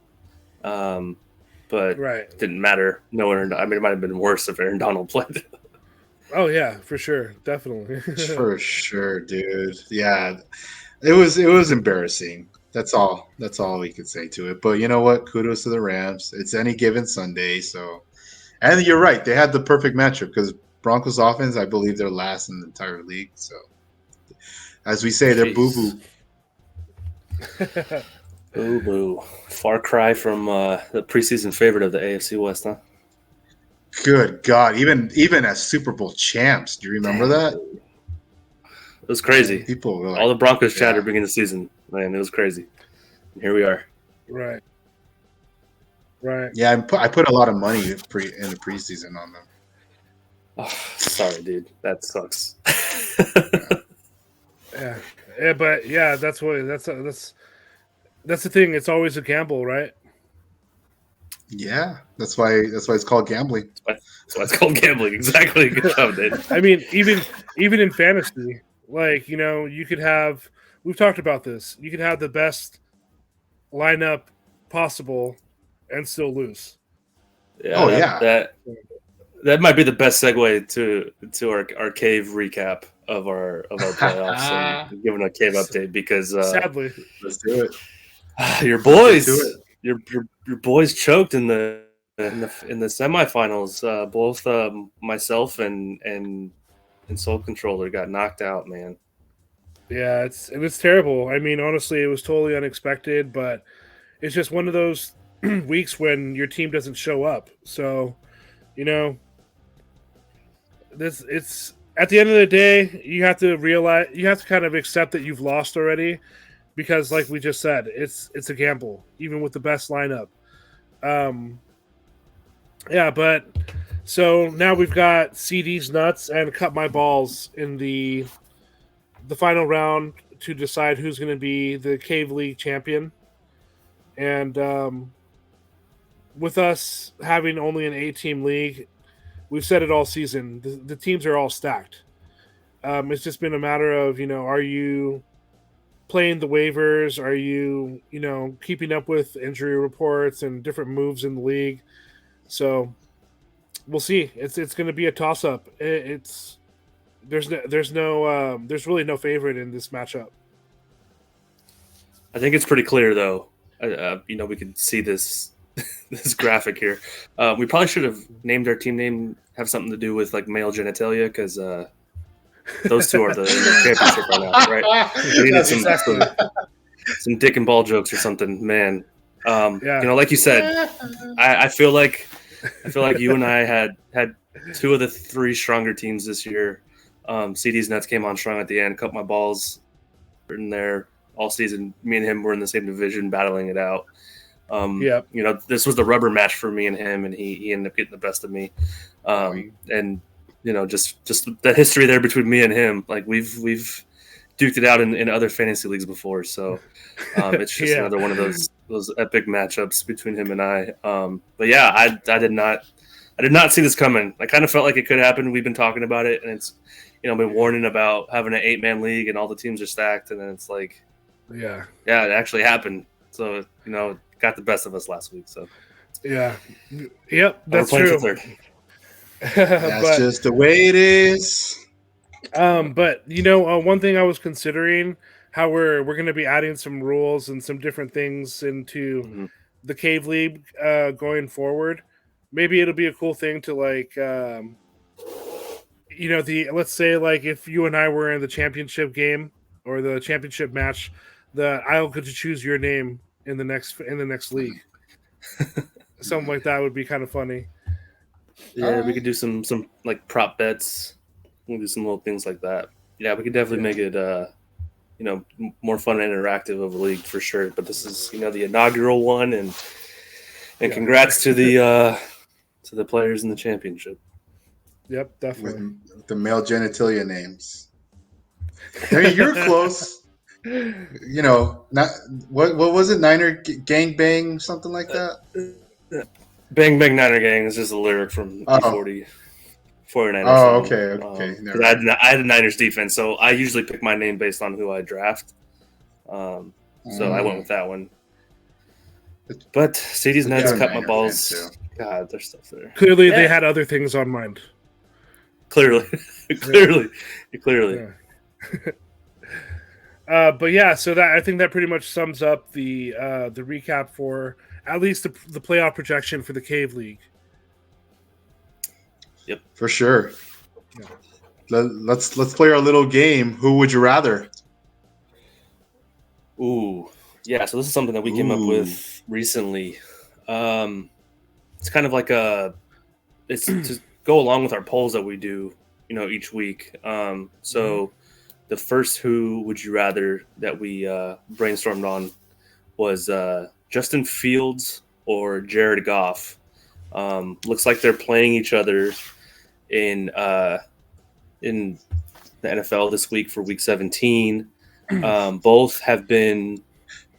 But it didn't matter. No one. I mean, it might have been worse if Aaron Donald played. Oh yeah, for sure, definitely. For sure, dude. Yeah, it was embarrassing. That's all we could say to it. But you know what? Kudos to the Rams. It's any given Sunday, so. And you're right. They had the perfect matchup because Broncos offense, I believe, they're last in the entire league. So, as we say, they're boo boo. Boo boo. Far cry from the preseason favorite of the AFC West, huh? Good God! Even as Super Bowl champs, do you remember that? It was crazy. People were like, all the Broncos chatter beginning of the season, man. It was crazy. And here we are. Right. Yeah, I put a lot of money in the preseason on them. Oh, sorry, dude. That sucks. Yeah, but yeah, that's the thing. It's always a gamble, right? Yeah, that's why it's called gambling. That's why it's called gambling. Exactly. Good job, Dave. I mean, even in fantasy, like, you know, you could have. We've talked about this. You could have the best lineup possible and still lose. Yeah, that might be the best segue to our cave recap of our playoffs and giving a cave update because sadly, let's do it. Your boys, your boys choked in the semifinals. Both myself and Soul Controller got knocked out, man. Yeah, it was terrible. I mean, honestly, it was totally unexpected, but it's just one of those weeks when your team doesn't show up. So, you know, it's at the end of the day, you have to kind of accept that you've lost already, because like we just said, it's a gamble, even with the best lineup. Yeah, but so now we've got CD's nuts and cut my balls in the final round to decide who's going to be the Cave League champion. And with us having only an 8-team league, we've said it all season. The teams are all stacked. It's just been a matter of, you know, are you playing the waivers? Are you, you know, keeping up with injury reports and different moves in the league? So we'll see. It's going to be a toss up. There's really no favorite in this matchup. I think it's pretty clear, though. You know, we can see this graphic here. We probably should have named our team name have something to do with like male genitalia, because those two are in the championship right now, right? We needed some dick and ball jokes or something, man. You know, like you said, I feel like you and I had two of the three stronger teams this year. CD's nuts came on strong at the end, cut my balls in there all season. Me and him were in the same division, battling it out. You know, this was the rubber match for me and him, and he ended up getting the best of me. And you know, just the history there between me and him, like we've duked it out in other fantasy leagues before. So it's just another one of those epic matchups between him and I. But yeah, I did not see this coming. I kind of felt like it could happen. We've been talking about it, and it's, you know, been warning about having an 8-man league and all the teams are stacked, and then it's like, yeah, it actually happened. So, you know, it got the best of us last week. So that's true. That's just the way it is. But you know, one thing I was considering, how we're going to be adding some rules and some different things into the Cave League going forward. Maybe it'll be a cool thing to like, you know, let's say like if you and I were in the championship game or the championship match, that I'll get to choose your name in the next league. Something like that would be kind of funny. Yeah, we could do some like prop bets. We'll do some little things like that. Yeah, we could definitely make it you know, more fun and interactive of a league for sure. But this is, you know, the inaugural one, and congrats to the players in the championship. Yep, definitely. With the male genitalia names. I mean, you're close. You know, not what was it? Niner Gang Bang, something like that. Bang Bang Niner Gang is just a lyric from E40. 49ers. Oh, okay. I had a Niners defense, so I usually pick my name based on who I draft. So I went with that one. But CD's Nuts I'm a cut my Niner balls. fan, God, there's stuff there. Clearly, they Yeah. had other things on mind. Clearly. Yeah. But yeah, so that I think that pretty much sums up the recap for at least the playoff projection for the Cave League. For sure. Yeah. Let's play our little game. Who would you rather? Ooh. Yeah, so this is something that we came up with recently. It's kind of like it's to go along with our polls that we do, each week. So the first who would you rather that we brainstormed on was Justin Fields or Jared Goff. Looks like they're playing each other in the NFL this week for Week 17. Both have been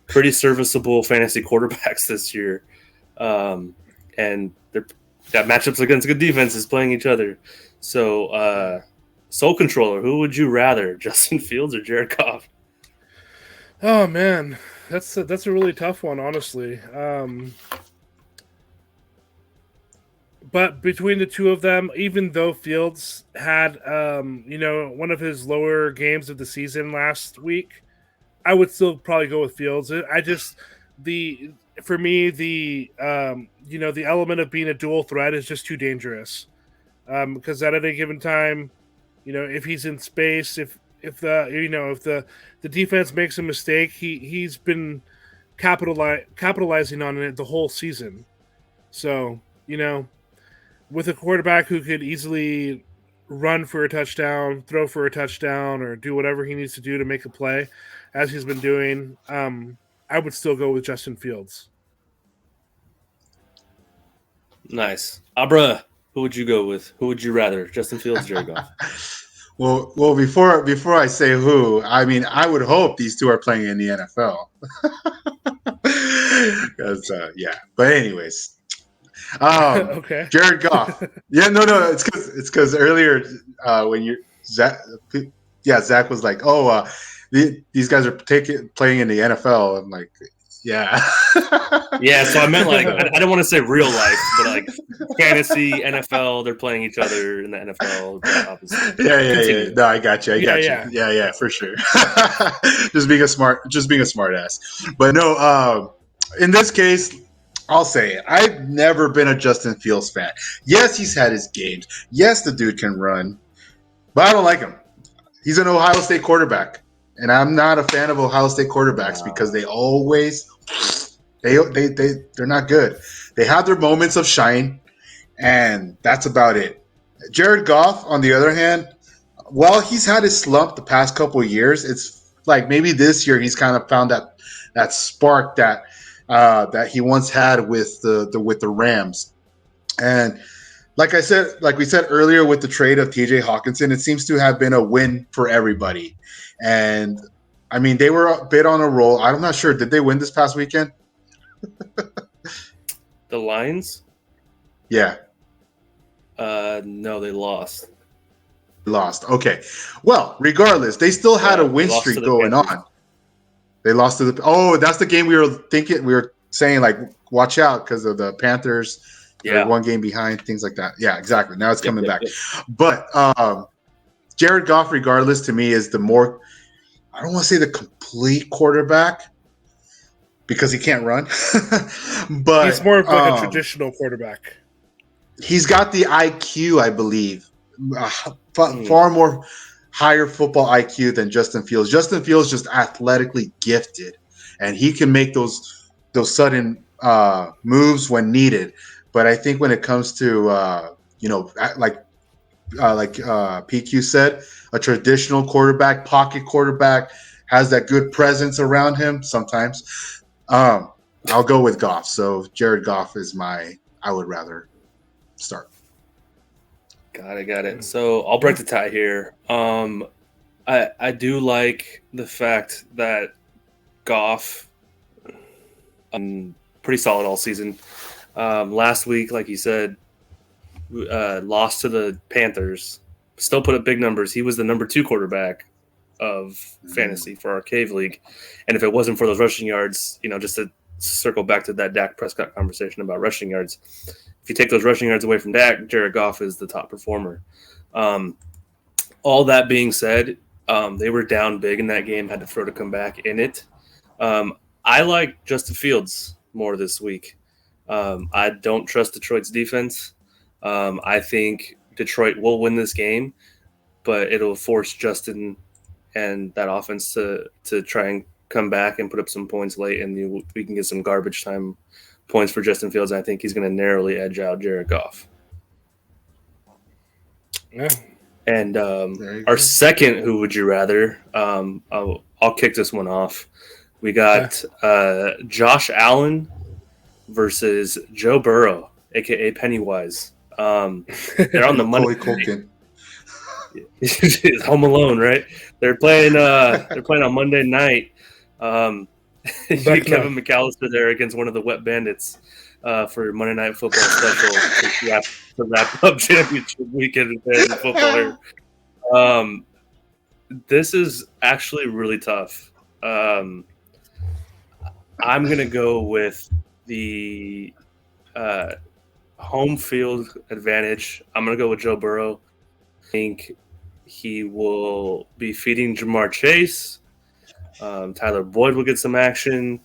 pretty serviceable fantasy quarterbacks this year, and they're got matchups against good defenses playing each other. So, Soul Controller, who would you rather, Justin Fields or Jared Goff? Oh man, that's a really tough one, honestly. But between the two of them, even though Fields had one of his lower games of the season last week, I would still probably go with Fields. For me the the element of being a dual threat is just too dangerous. Because at any given time, if he's in space, if the defense makes a mistake, he's been capitalizing on it the whole season. So, with a quarterback who could easily run for a touchdown, throw for a touchdown, or do whatever he needs to do to make a play, as he's been doing, I would still go with Justin Fields. Nice. Abra, who would you go with? Who would you rather, Justin Fields, Jared Goff? Well, before I say who, I mean, I would hope these two are playing in the NFL. But anyways, Okay. Jared Goff. Yeah, no, it's because earlier when Zach was like, these guys are playing in the NFL. I'm like, yeah. Yeah, so I meant like I don't want to say real life, but like fantasy NFL, they're playing each other in the NFL. Obviously. Yeah. No, I got you. Yeah, for sure. just being a smart ass. But no, in this case, I'll say it. I've never been a Justin Fields fan. Yes, he's had his games. Yes, the dude can run, but I don't like him. He's an Ohio State quarterback, and I'm not a fan of Ohio State quarterbacks because they always they're not good. They have their moments of shine, and that's about it. Jared Goff, on the other hand, while he's had his slump the past couple of years, it's like maybe this year he's kind of found that spark that he once had with the Rams. And like we said earlier with the trade of TJ Hawkinson, it seems to have been a win for everybody. And I mean, they were a bit on a roll. I'm not sure. Did they win this past weekend? The Lions? Yeah. No, they lost. Okay. Well, regardless, they still had a win streak going on. They lost to that's the game we were saying, like, watch out because of the Panthers. Yeah. One game behind, things like that. Yeah, exactly. Now it's coming back. But Jared Goff, regardless, to me is the more, I don't want to say the complete quarterback because he can't run. But he's more of like a traditional quarterback. He's got the IQ, I believe, far more higher football IQ than Justin Fields. Justin Fields just athletically gifted, and he can make those sudden moves when needed. But I think when it comes to like PQ said, a traditional quarterback, pocket quarterback, has that good presence around him sometimes. I'll go with Goff. So Jared Goff is I would rather start. Got it. So I'll break the tie here. I do like the fact that Goff pretty solid all season. Last week, like you said, lost to the Panthers. Still put up big numbers. He was the number 2 quarterback of fantasy for our Cave League. And if it wasn't for those rushing yards, just circle back to that Dak Prescott conversation about rushing yards. If you take those rushing yards away from Dak, Jared Goff is the top performer. All that being said, they were down big in that game, had to throw to come back in it. I like Justin Fields more this week. I don't trust Detroit's defense. I think Detroit will win this game, but it'll force Justin and that offense to try and come back and put up some points late, and we can get some garbage time points for Justin Fields. I think he's going to narrowly edge out Jared Goff. Yeah. And our second Who Would You Rather, I'll kick this one off. We got Josh Allen versus Joe Burrow, a.k.a. Pennywise. They're on the Monday night. Home Alone, right? They're playing on Monday night. Kevin McAllister there against one of the Wet Bandits for Monday Night Football special to wrap up championship weekend in fantasy football here. This is actually really tough. I'm going to go with the home field advantage. I'm going to go with Joe Burrow. I think he will be feeding Jamar Chase. Tyler Boyd will get some action.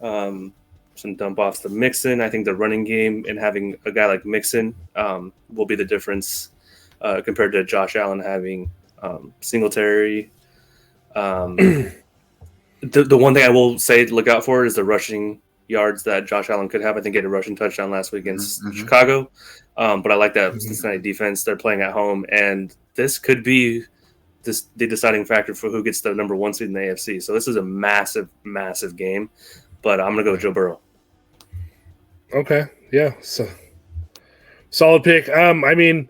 Some dump offs to Mixon. I think the running game and having a guy like Mixon will be the difference compared to Josh Allen having Singletary. The one thing I will say to look out for is the rushing yards that Josh Allen could have. I think he had a rushing touchdown last week against Chicago. But I like that Cincinnati defense. They're playing at home, and this could be the deciding factor for who gets the number one seed in the AFC. So this is a massive, massive game. But I'm going to go with Joe Burrow. Okay. Yeah. So solid pick. I mean,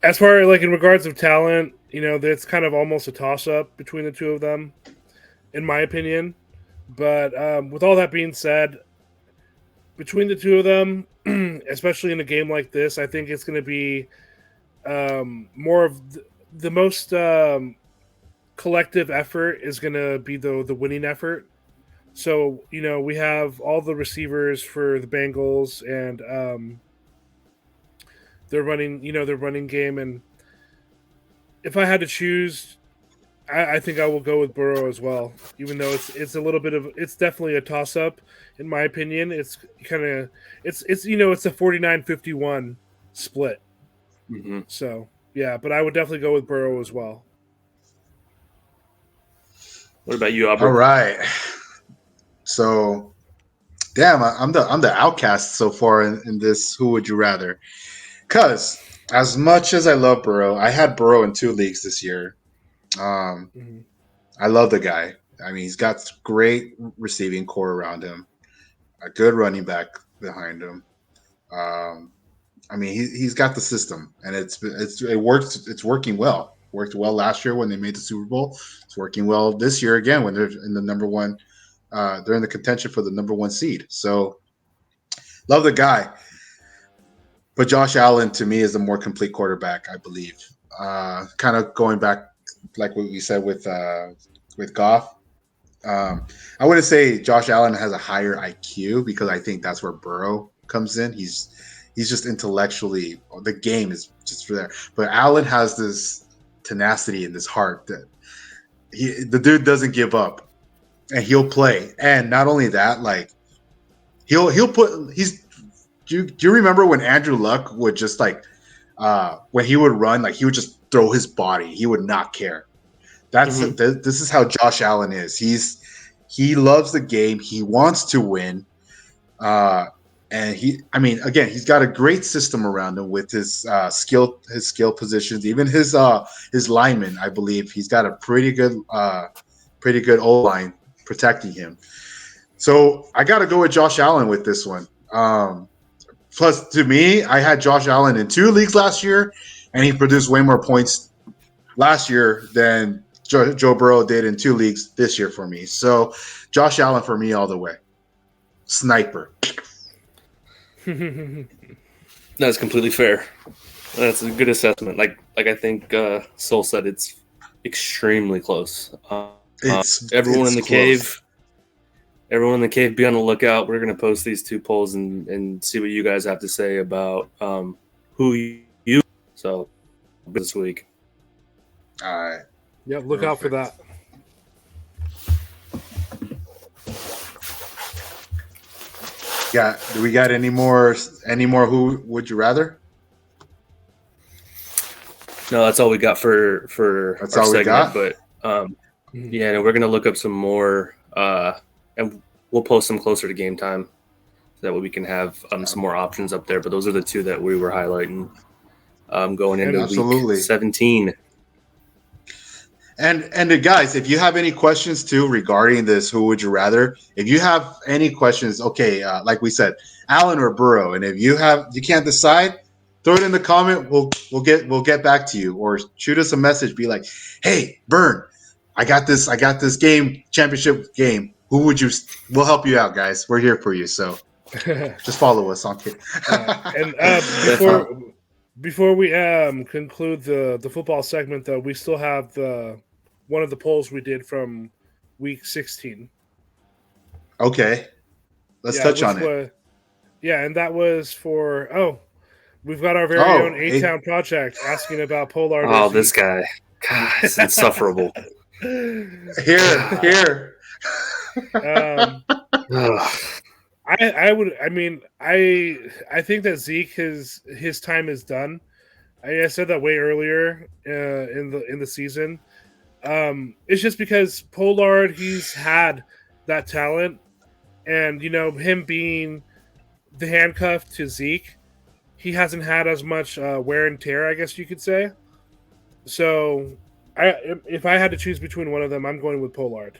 as far like in regards of talent, that's kind of almost a toss-up between the two of them, in my opinion. But with all that being said, between the two of them, especially in a game like this, I think it's going to be more of the most collective effort is going to be the winning effort. So, we have all the receivers for the Bengals and their running game. And if I had to choose, I think I will go with Burrow as well, even though it's a little bit of, it's definitely a toss up in my opinion. It's kind of, it's a 49-51 split. Mm-hmm. So yeah, but I would definitely go with Burrow as well. What about you, Albert? All right. So, damn, I'm the outcast so far in this Who Would You Rather? Because as much as I love Burrow, I had Burrow in 2 leagues this year. I love the guy. I mean, he's got great receiving core around him, a good running back behind him. I mean, he's got the system, and it works. It's working well. Worked well last year when they made the Super Bowl. It's working well this year again when they're in the number one. They're in the contention for the number 1 seed. So, love the guy. But Josh Allen, to me, is the more complete quarterback, I believe. Kind of going back, like what we said with Goff. I wouldn't say Josh Allen has a higher IQ because I think that's where Burrow comes in. He's just intellectually, the game is just for there. But Allen has this tenacity in this heart that the dude doesn't give up. And he'll play, and not only that, like he'll put. Do you remember when Andrew Luck would just when he would run, like he would just throw his body. He would not care. This is how Josh Allen is. He loves the game. He wants to win, and he's got a great system around him with his skill positions, even his linemen. I believe he's got a pretty good O-line protecting him. So I got to go with Josh Allen with this one. Plus, to me, I had Josh Allen in 2 leagues last year, and he produced way more points last year than Joe Burrow did in 2 leagues this year for me. So Josh Allen for me all the way. Sniper. That's completely fair. That's a good assessment. Like I think Soul said, it's extremely close. Everyone in the cave, everyone in the cave, be on the lookout. We're going to post these 2 polls and see what you guys have to say about who you. So this week. All right. Yeah, look out for that. Yeah. Do we got any more? Who would you rather? No, that's all we got for That's our all we segment. got? But yeah, and we're going to look up some more, and we'll post them closer to game time. So that way we can have some more options up there. But those are the 2 that we were highlighting going into Absolutely. week 17. And guys, if you have any questions too regarding this, who would you rather? If you have any questions, okay, like we said, Allen or Burrow, and if you can't decide, throw it in the comment. We'll get back to you, or shoot us a message. Be like, hey, Burn, I got this championship game. Who would you? We'll help you out, guys. We're here for you. So just follow us on. And before we conclude the football segment, though, we still have one of the polls we did from week 16. Okay, let's touch on it. Yeah, and that was for we've got our very own A-Town project asking about Pollard. Oh, this guy, God, it's insufferable. Here. I think that Zeke his time is done. I said that way earlier in the season. It's just because Pollard, he's had that talent, and him being the handcuff to Zeke, he hasn't had as much wear and tear, I guess you could say. So, if I had to choose between one of them, I'm going with Pollard.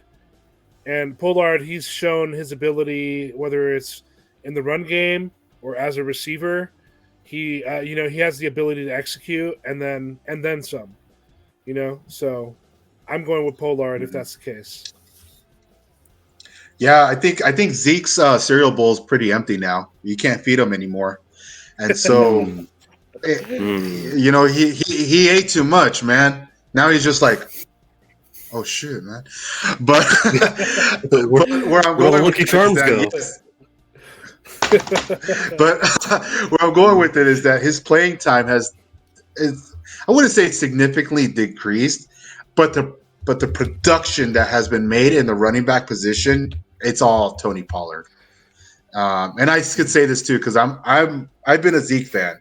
And Pollard, he's shown his ability, whether it's in the run game or as a receiver. He, he has the ability to execute and then some. So I'm going with Pollard if that's the case. Yeah, I think Zeke's cereal bowl is pretty empty now. You can't feed him anymore, and so he ate too much, man. Now he's just like, oh shit, man. But where I'm going with where I'm going with it is that his playing time is I wouldn't say it's significantly decreased, but the production that has been made in the running back position, it's all Tony Pollard. And I could say this too because I've been a Zeke fan,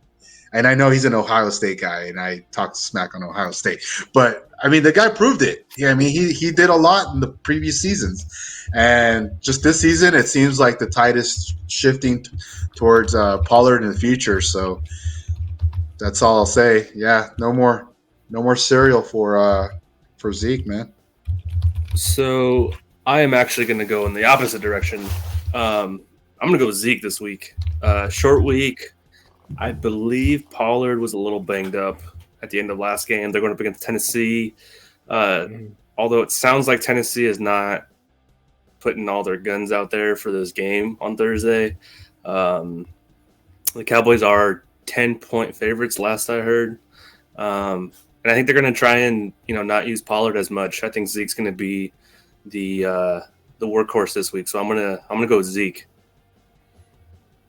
and I know he's an Ohio State guy, and I talk smack on Ohio State. But I mean, the guy proved it. Yeah, I mean, he did a lot in the previous seasons, and just this season, it seems like the tide is shifting towards Pollard in the future. So that's all I'll say. Yeah, no more cereal for Zeke, man. So I am actually going to go in the opposite direction. I'm going to go with Zeke this week. Short week. I believe Pollard was a little banged up at the end of last game. They're going up against Tennessee. Although it sounds like Tennessee is not putting all their guns out there for this game on Thursday. The Cowboys are 10-point favorites last I heard. And I think they're going to try and, not use Pollard as much. I think Zeke's going to be the workhorse this week. So I'm going to go with Zeke.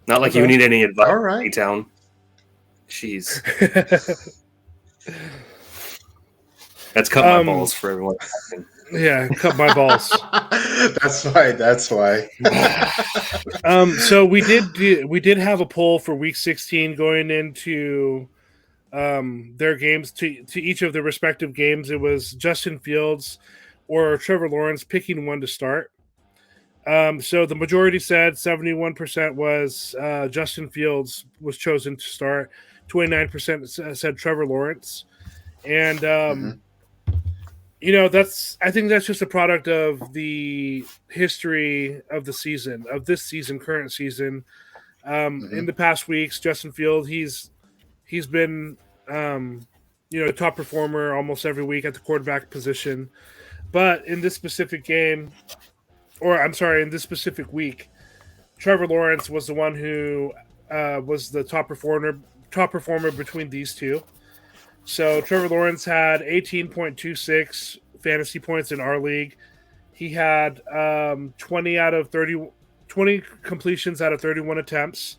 Not like you need any advice, all right. A-Town. Jeez. That's cut my balls for everyone. Yeah, cut my balls. That's why. So we did have a poll for week 16 going into their games to each of their respective games. It was Justin Fields or Trevor Lawrence picking one to start. So the majority said 71% was Justin Fields was chosen to start. 29% said Trevor Lawrence. And, I think that's just a product of the history of the season, of this season, current season. In the past weeks, Justin Fields, he's been, a top performer almost every week at the quarterback position. But in this specific game, in this specific week, Trevor Lawrence was the one who was the top performer between these two. So Trevor Lawrence had 18.26 fantasy points in our league. He had 20 completions out of 31 attempts.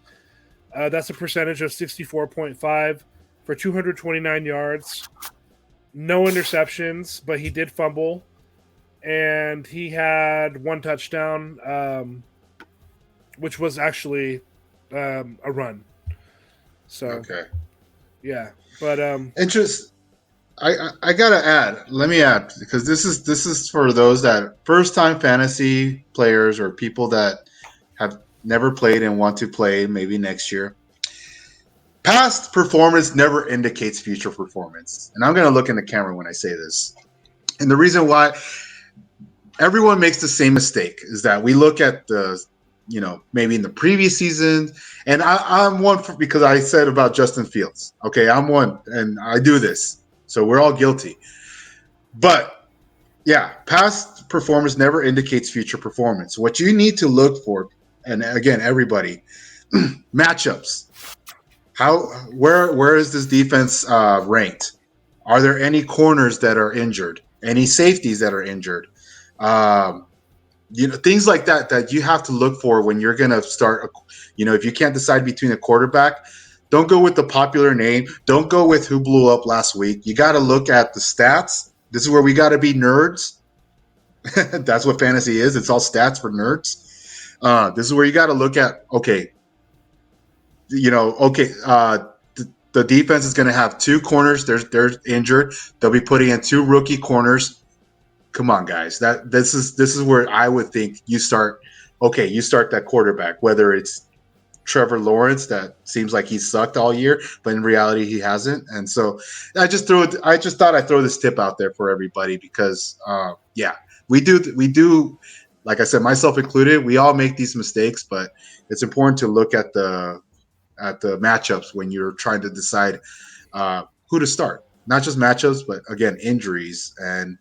That's a percentage of 64.5 for 229 yards. No interceptions, but he did fumble. And he had 1 touchdown, which was actually a run. So, Okay. yeah. But Interest. I gotta add. Let me add, because this is for those that first time fantasy players or people that have never played and want to play maybe next year. Past performance never indicates future performance, and I'm gonna look in the camera when I say this. And the reason why everyone makes the same mistake is that we look at maybe in the previous season, and I'm one because I said about Justin Fields. Okay, I'm one, and I do this. So we're all guilty. But yeah, past performance never indicates future performance. What you need to look for, and again, everybody, matchups. Where is this defense ranked? Are there any corners that are injured? Any safeties that are injured? Things like that you have to look for when you're going to start. If you can't decide between a quarterback, don't go with the popular name. Don't go with who blew up last week. You got to look at the stats. This is where we got to be nerds. That's what fantasy is. It's all stats for nerds. This is where you got to look at, okay, the defense is going to have 2 corners. They're injured. They'll be putting in 2 rookie corners. Come on, guys. This is where I would think you start. Okay, you start that quarterback, whether it's Trevor Lawrence, that seems like he sucked all year, but in reality he hasn't. And so I just thought I'd throw this tip out there for everybody because we do, like I said, myself included, we all make these mistakes, but it's important to look at the matchups when you're trying to decide who to start. Not just matchups, but again, injuries and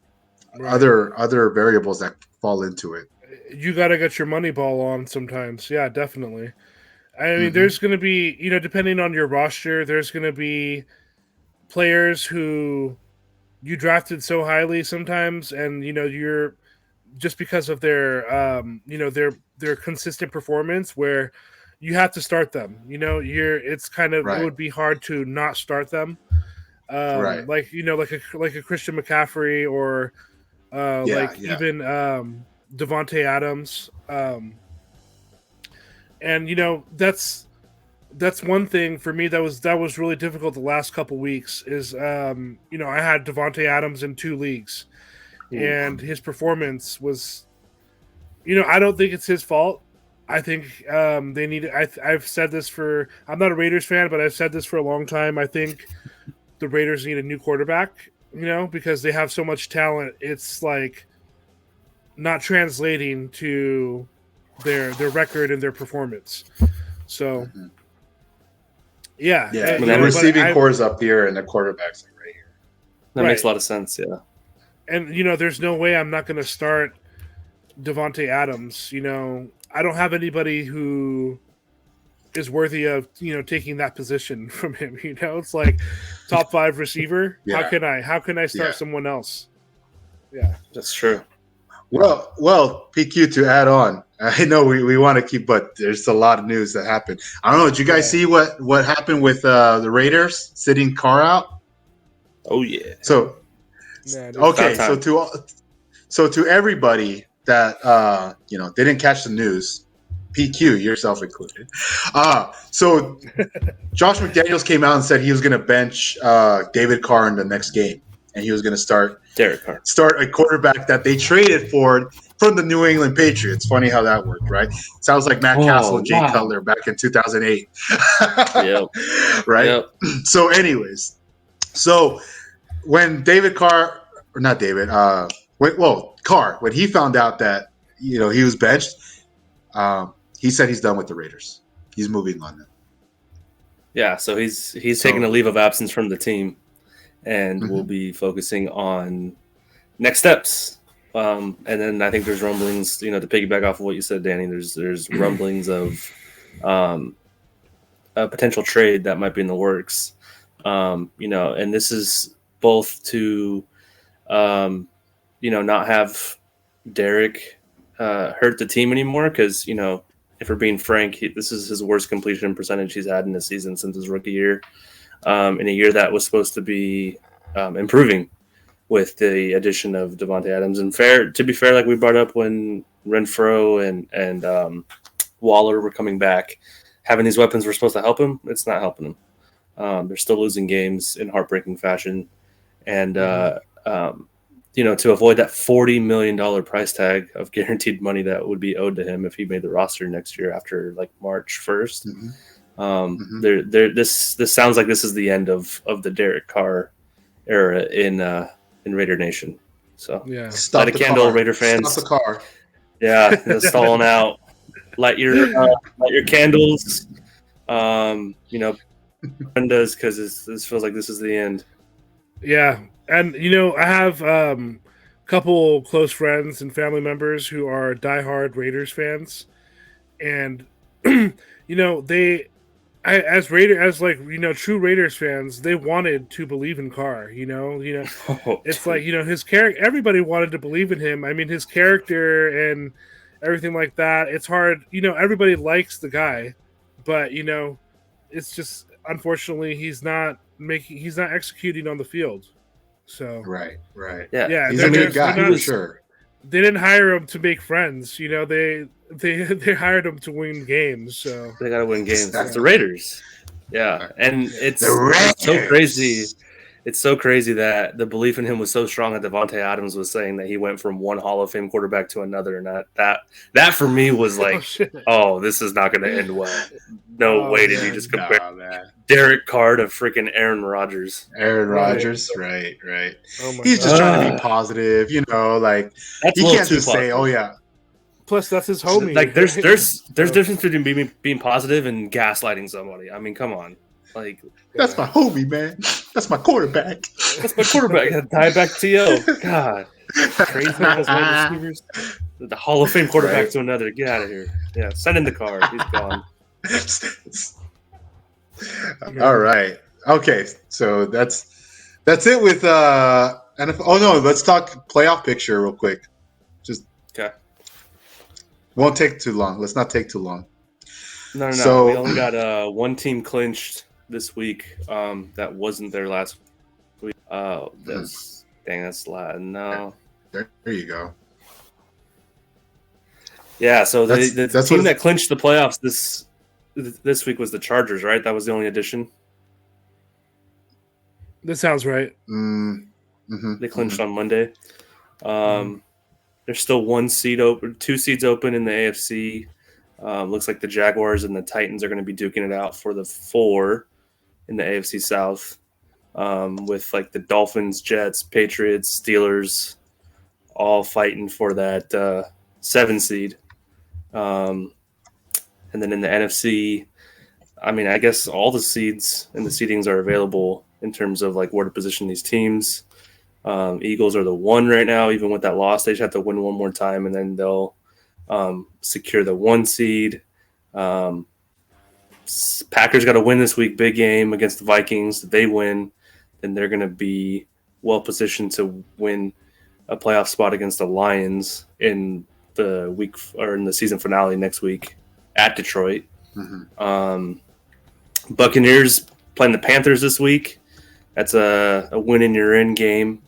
other variables that fall into it. You got to get your money ball on sometimes. Yeah, definitely. I mean, there's going to be, depending on your roster, there's going to be players who you drafted so highly sometimes, and you're just because of their their consistent performance, where you have to start them. It's kind of it would be hard to not start them. Like like a Christian McCaffrey or even Devontae Adams. And that's one thing for me that was really difficult the last couple weeks is I had Devontae Adams in 2 leagues. And his performance was I don't think it's his fault. I think they need I've said this I'm not a Raiders fan, but I've said this for a long time. I think the Raiders need a new quarterback, because they have so much talent. It's like not translating to their record and their performance. So the receiving core is up here and the quarterbacks are right here. That makes a lot of sense. Yeah, and there's no way I'm not going to start Devontae Adams. I don't have anybody who is worthy of taking that position from him. It's like top 5 receiver. How can I start someone else? Yeah, that's true. Well, PQ, to add on, I know we want to keep, but there's a lot of news that happened. I don't know. Did you guys see what happened with the Raiders sitting Carr out? Oh yeah. So to everybody that didn't catch the news, PQ, yourself included. So Josh McDaniels came out and said he was going to bench David Carr in the next game. And he was going to start Derek Carr, a quarterback that they traded for from the New England Patriots. Funny how that worked, right? Sounds like Matt Castle and Jay Cutler back in 2008. Yep. Right? Yep. So anyways, when David Carr, or not David, Carr, when he found out that, he was benched, he said he's done with the Raiders. He's moving on now. Yeah, so he's taking a leave of absence from the team. And we'll be focusing on next steps. And then I think there's rumblings, to piggyback off of what you said, Danny, there's rumblings of a potential trade that might be in the works. And this is both to, not have Derek hurt the team anymore because, if we're being frank, this is his worst completion percentage he's had in the season since his rookie year, in a year that was supposed to be improving with the addition of Devontae Adams. And to be fair, like we brought up when Renfro and Waller were coming back, having these weapons were supposed to help him. It's not helping him. They're still losing games in heartbreaking fashion. And, to avoid that $40 million price tag of guaranteed money that would be owed to him if he made the roster next year after like March 1st. This sounds like this is the end of the Derek Carr era in Raider Nation. So Stop light a the candle, car. Raider fans. Stop the car. Yeah, it's stalling out. Light your candles. Does because this feels like this is the end. Yeah, and I have a couple close friends and family members who are diehard Raiders fans, and true Raiders fans, they wanted to believe in Carr. It's like his character. Everybody wanted to believe in him. I mean, his character and everything like that. It's hard. Everybody likes the guy, but it's just unfortunately he's not executing on the field. So right. Yeah, He's a good guy for sure. They didn't hire him to make friends. They hired him to win games. So they gotta win games. That's the Raiders. Yeah, and it's so crazy. It's so crazy that the belief in him was so strong that Devontae Adams was saying that he went from one Hall of Fame quarterback to another, and that for me was like, this is not going to end well. No way did you just compare Derek Carr to freaking Aaron Rodgers. Rodgers, right. He's just trying to be positive, like that's he can't just positive. say, "Oh yeah." Plus, that's his homie. Like there's difference between being positive and gaslighting somebody. I mean, come on. Like that's my homie, man. That's my quarterback. That's my quarterback. Die back to God. Crazy ass wide receivers. The Hall of Fame quarterback to another. Get out of here. Yeah, send in the car. He's gone. All right. Okay. So that's it with NFL. Oh no, let's talk playoff picture real quick. Just okay. Won't take too long. Let's not take too long. No. So, we only got one team clinched this week. That wasn't there last week. That's Latin. No. There you go. Yeah, so the team that clinched the playoffs this week was the Chargers, right? That was the only addition. That sounds right. They clinched on Monday. There's still two seeds open in the AFC. Looks like the Jaguars and the Titans are going to be duking it out for the 4 in the AFC South, with like the Dolphins, Jets, Patriots, Steelers, all fighting for that 7 seed. And then in the NFC, I mean, I guess all the seeds and the seedings are available in terms of like where to position these teams. Eagles are the 1 right now. Even with that loss, they just have to win one more time, and then they'll secure the 1 seed. Packers got to win this week, big game against the Vikings. If they win, then they're going to be well positioned to win a playoff spot against the Lions in the week or in the season finale next week at Detroit. Buccaneers playing the Panthers this week. That's a win in your in game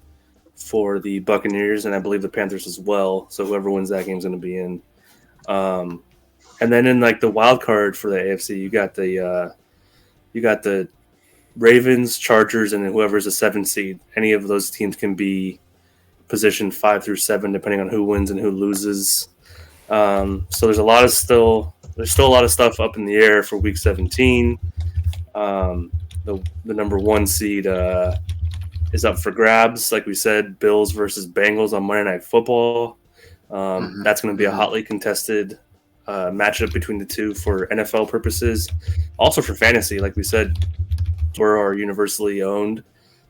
for the Buccaneers, and I believe the Panthers as well. So whoever wins that game is going to be in. And then in like the wild card for the AFC, you got the Ravens, Chargers, and then whoever's a 7 seed. Any of those teams can be positioned 5 through 7, depending on who wins and who loses. So there's still a lot of stuff up in the air for Week 17. The number 1 seed is up for grabs. Like we said, Bills versus Bengals on Monday Night Football. That's going to be a hotly contested matchup between the two for NFL purposes. Also for fantasy, like we said, are universally owned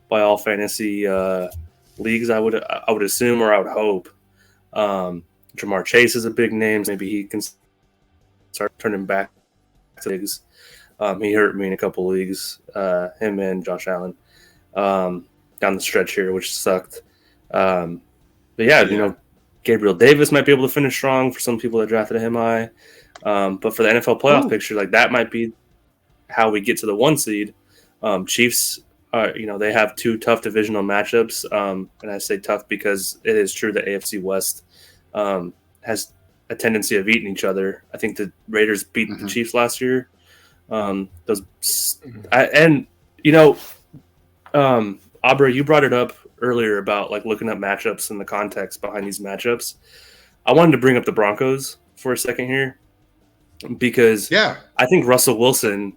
by all fantasy leagues. I would assume, or I would hope. Jamar Chase is a big name. Maybe he can start turning back to leagues. He hurt me in a couple leagues, him and Josh Allen, down the stretch here, which sucked. But yeah, Gabriel Davis might be able to finish strong for some people that drafted him high. But for the NFL playoff picture, like that might be how we get to the 1 seed. Chiefs, they have 2 tough divisional matchups. And I say tough because it is true that AFC West has a tendency of eating each other. I think the Raiders beat the Chiefs last year. Abra, you brought it up earlier about like looking up matchups and the context behind these matchups. I wanted to bring up the Broncos for a second here because I think Russell Wilson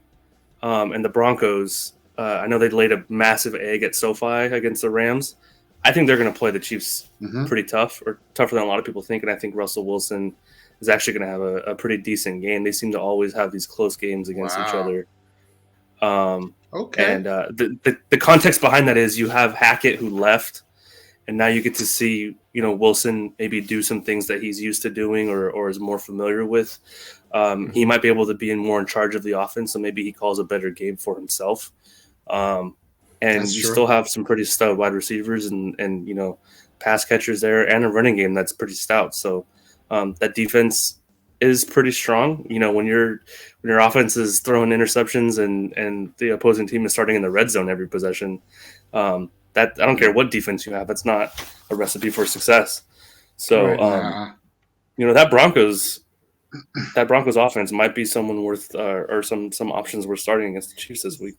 and the Broncos, I know they laid a massive egg at SoFi against the Rams. I think they're going to play the Chiefs pretty tough, or tougher than a lot of people think, and I think Russell Wilson is actually going to have a pretty decent game. They seem to always have these close games against each other. And the context behind that is you have Hackett who left, and now you get to see Wilson maybe do some things that he's used to doing or is more familiar with. He might be able to be more in charge of the offense, so maybe he calls a better game for himself. And you still have some pretty stout wide receivers and pass catchers there, and a running game that's pretty stout. So that defense is pretty strong. When your offense is throwing interceptions and the opposing team is starting in the red zone every possession, that I don't care what defense you have, it's not a recipe for success. So that Broncos offense might be someone worth or some options we're starting against the Chiefs this week.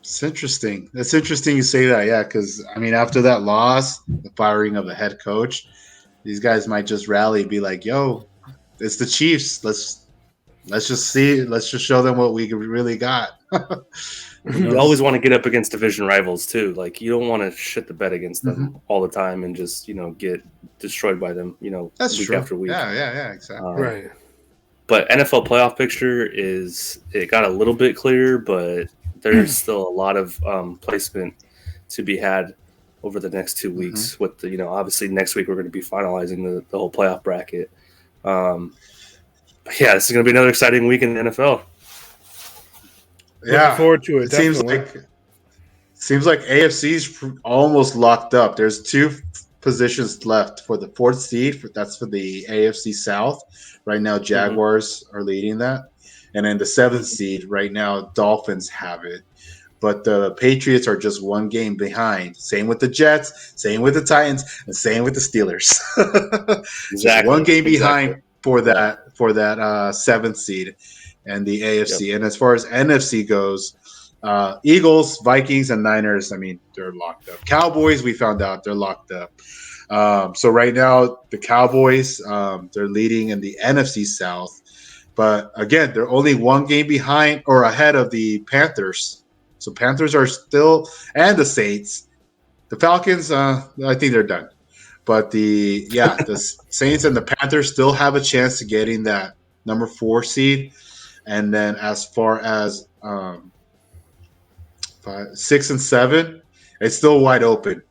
It's interesting. It's interesting you say that, yeah, because after that loss, the firing of a head coach, these guys might just rally, be like, "Yo, it's the Chiefs. Let's just see. Let's just show them what we really got." You always want to get up against division rivals too. Like you don't want to shit the bed against them all the time and just get destroyed by them. That's week true. After week. Yeah, exactly. Right. But NFL playoff picture it got a little bit clearer, but there's still a lot of placement to be had over the next 2 weeks. With the obviously next week we're going to be finalizing the whole playoff bracket. This is going to be another exciting week in the NFL. Yeah, looking forward to it. It seems like AFC's almost locked up. There's 2 positions left for the 4th seed. That's for the AFC South. Right now, Jaguars are leading that. And then the 7th seed, right now, Dolphins have it. But the Patriots are just 1 game behind. Same with the Jets, same with the Titans, and same with the Steelers. Exactly. 1 game behind for that 7th seed and the AFC. And as far as NFC goes, Eagles, Vikings, and Niners, they're locked up. Cowboys, we found out they're locked up. So right now, the Cowboys, they're leading in the NFC South. But again, they're only 1 game behind or ahead of the Panthers. So Panthers are still, and the Saints. The Falcons, I think they're done. But the Saints and the Panthers still have a chance to getting that number 4 seed. And then as far as 6 and 7, it's still wide open.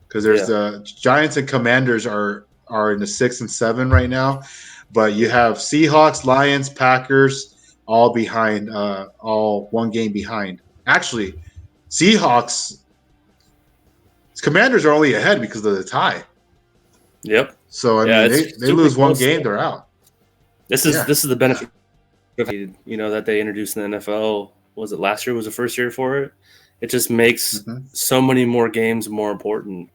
Because there's the Giants and Commanders are in the 6 and 7 right now. But you have Seahawks, Lions, Packers, all behind, all 1 game behind. Actually, Commanders are only ahead because of the tie. Yep. So they lose 1 game, they're out. This is the benefit of that they introduced in the NFL. Was it last year? Was the first year for it? It just makes so many more games more important.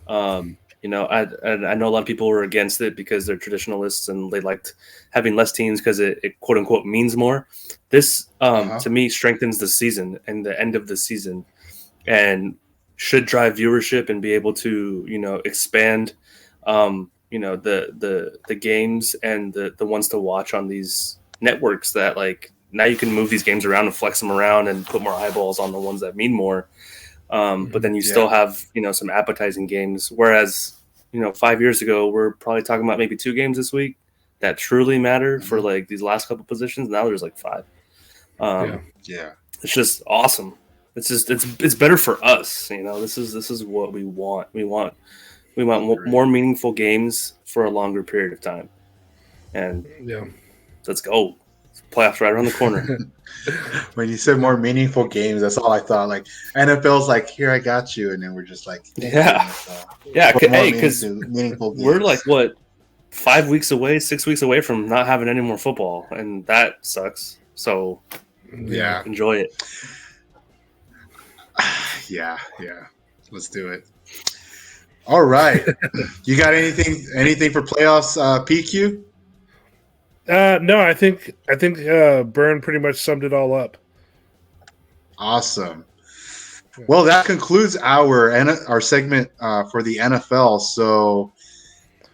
I know a lot of people were against it because they're traditionalists and they liked having less teams because it quote unquote means more. This to me strengthens the season and the end of the season, and should drive viewership and be able to expand the games and the ones to watch on these networks that like now you can move these games around and flex them around and put more eyeballs on the ones that mean more. But then you still have, some appetizing games. Whereas, 5 years ago, we're probably talking about maybe 2 games this week that truly matter for like these last couple positions. Now there's like 5. It's just awesome. It's better for us. This is what we want. We want more meaningful games for a longer period of time. And let's go. Playoffs right around the corner. When you said more meaningful games, that's all I thought. Like NFL's like, here I got you, and then we're just like, thank you, Yeah. NFL. Yeah, For more hey, because meaningful we're games. like, what, 5 weeks away, 6 weeks away from not having any more football, and that sucks. So Yeah. enjoy it. Yeah. Let's do it. All right. You got anything for playoffs, PQ? No, I think Byrne pretty much summed it all up. Awesome. Well, that concludes our segment for the NFL. So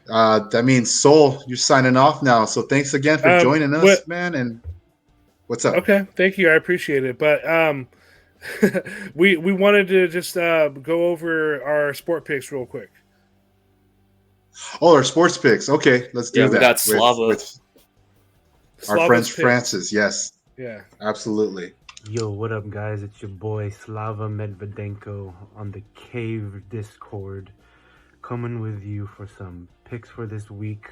that means Soul, you're signing off now. So thanks again for joining us, man. And what's up? Okay, thank you. I appreciate it. But we wanted to just go over our sport picks real quick. Oh, our sports picks. Okay, let's do that. We got Slava. with our Slava's friend picks. Francis. Yes. Yeah. Absolutely. Yo, what up, guys? It's your boy Slava Medvedenko on the Cave Discord, coming with you for some picks for this week.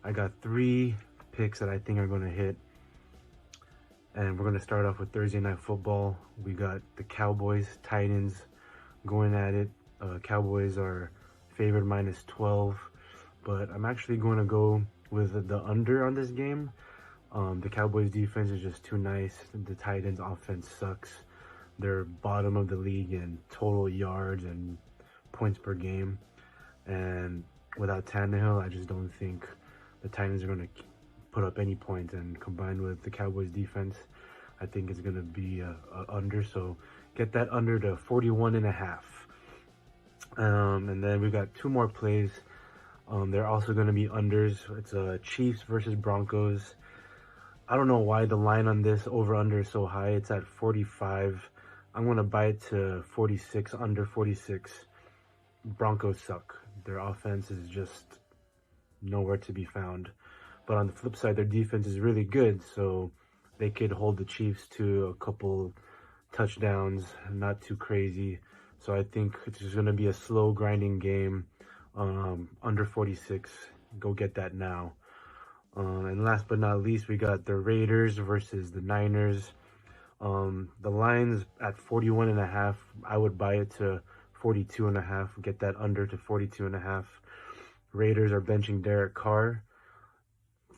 I got 3 picks that I think are going to hit. And we're going to start off with Thursday Night Football. We got the Cowboys, Titans going at it. Cowboys are favored -12, but I'm actually going to go with the under on this game. The Cowboys defense is just too nice. The Titans offense sucks. They're bottom of the league in total yards and points per game. And without Tannehill, I just don't think the Titans are going to put up any points. And combined with the Cowboys defense, I think it's going to be a under. So get that under to 41.5. And then we got 2 more plays. They're also going to be unders. It's Chiefs versus Broncos. I don't know why the line on this over-under is so high. It's at 45. I'm going to buy it to 46, under 46. Broncos suck. Their offense is just nowhere to be found. But on the flip side, their defense is really good, so they could hold the Chiefs to a couple touchdowns, not too crazy. So I think it's just going to be a slow, grinding game, under 46. Go get that now. And last but not least, we got the Raiders versus the Niners. The line's at 41.5. I would buy it to 42.5. Get that under to 42.5. Raiders are benching Derek Carr.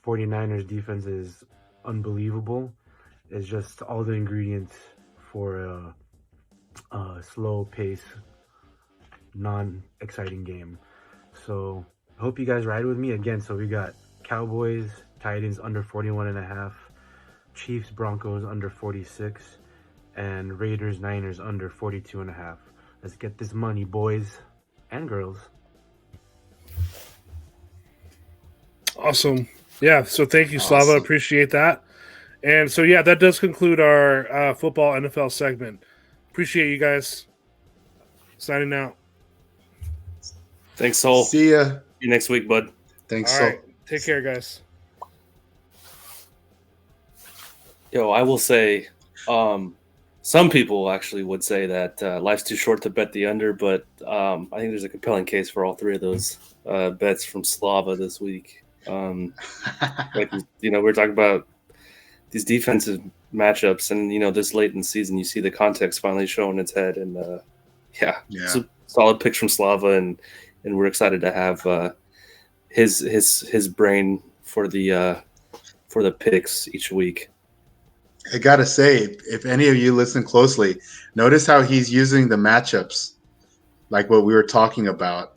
49ers defense is unbelievable. It's just all the ingredients for a slow pace, non-exciting game. So I hope you guys ride with me again. So we got Cowboys, Titans under 41.5, Chiefs, Broncos under 46, and Raiders, Niners under 42.5. Let's get this money, boys and girls. Awesome. Yeah. So thank you, Slava. Awesome. Appreciate that. And so yeah, that does conclude our football NFL segment. Appreciate you guys. Signing out. Thanks, Soul. See ya. See you next week, bud. Thanks, All Soul. right. Take care, guys. Yo, I will say, some people actually would say that life's too short to bet the under, but I think there's a compelling case for all 3 of those bets from Slava this week. Like, we're talking about these defensive matchups, and this late in the season, you see the context finally showing its head, and it's a solid picks from Slava, and we're excited to have his brain for the picks each week. I gotta say, if any of you listen closely, notice how he's using the matchups, like what we were talking about,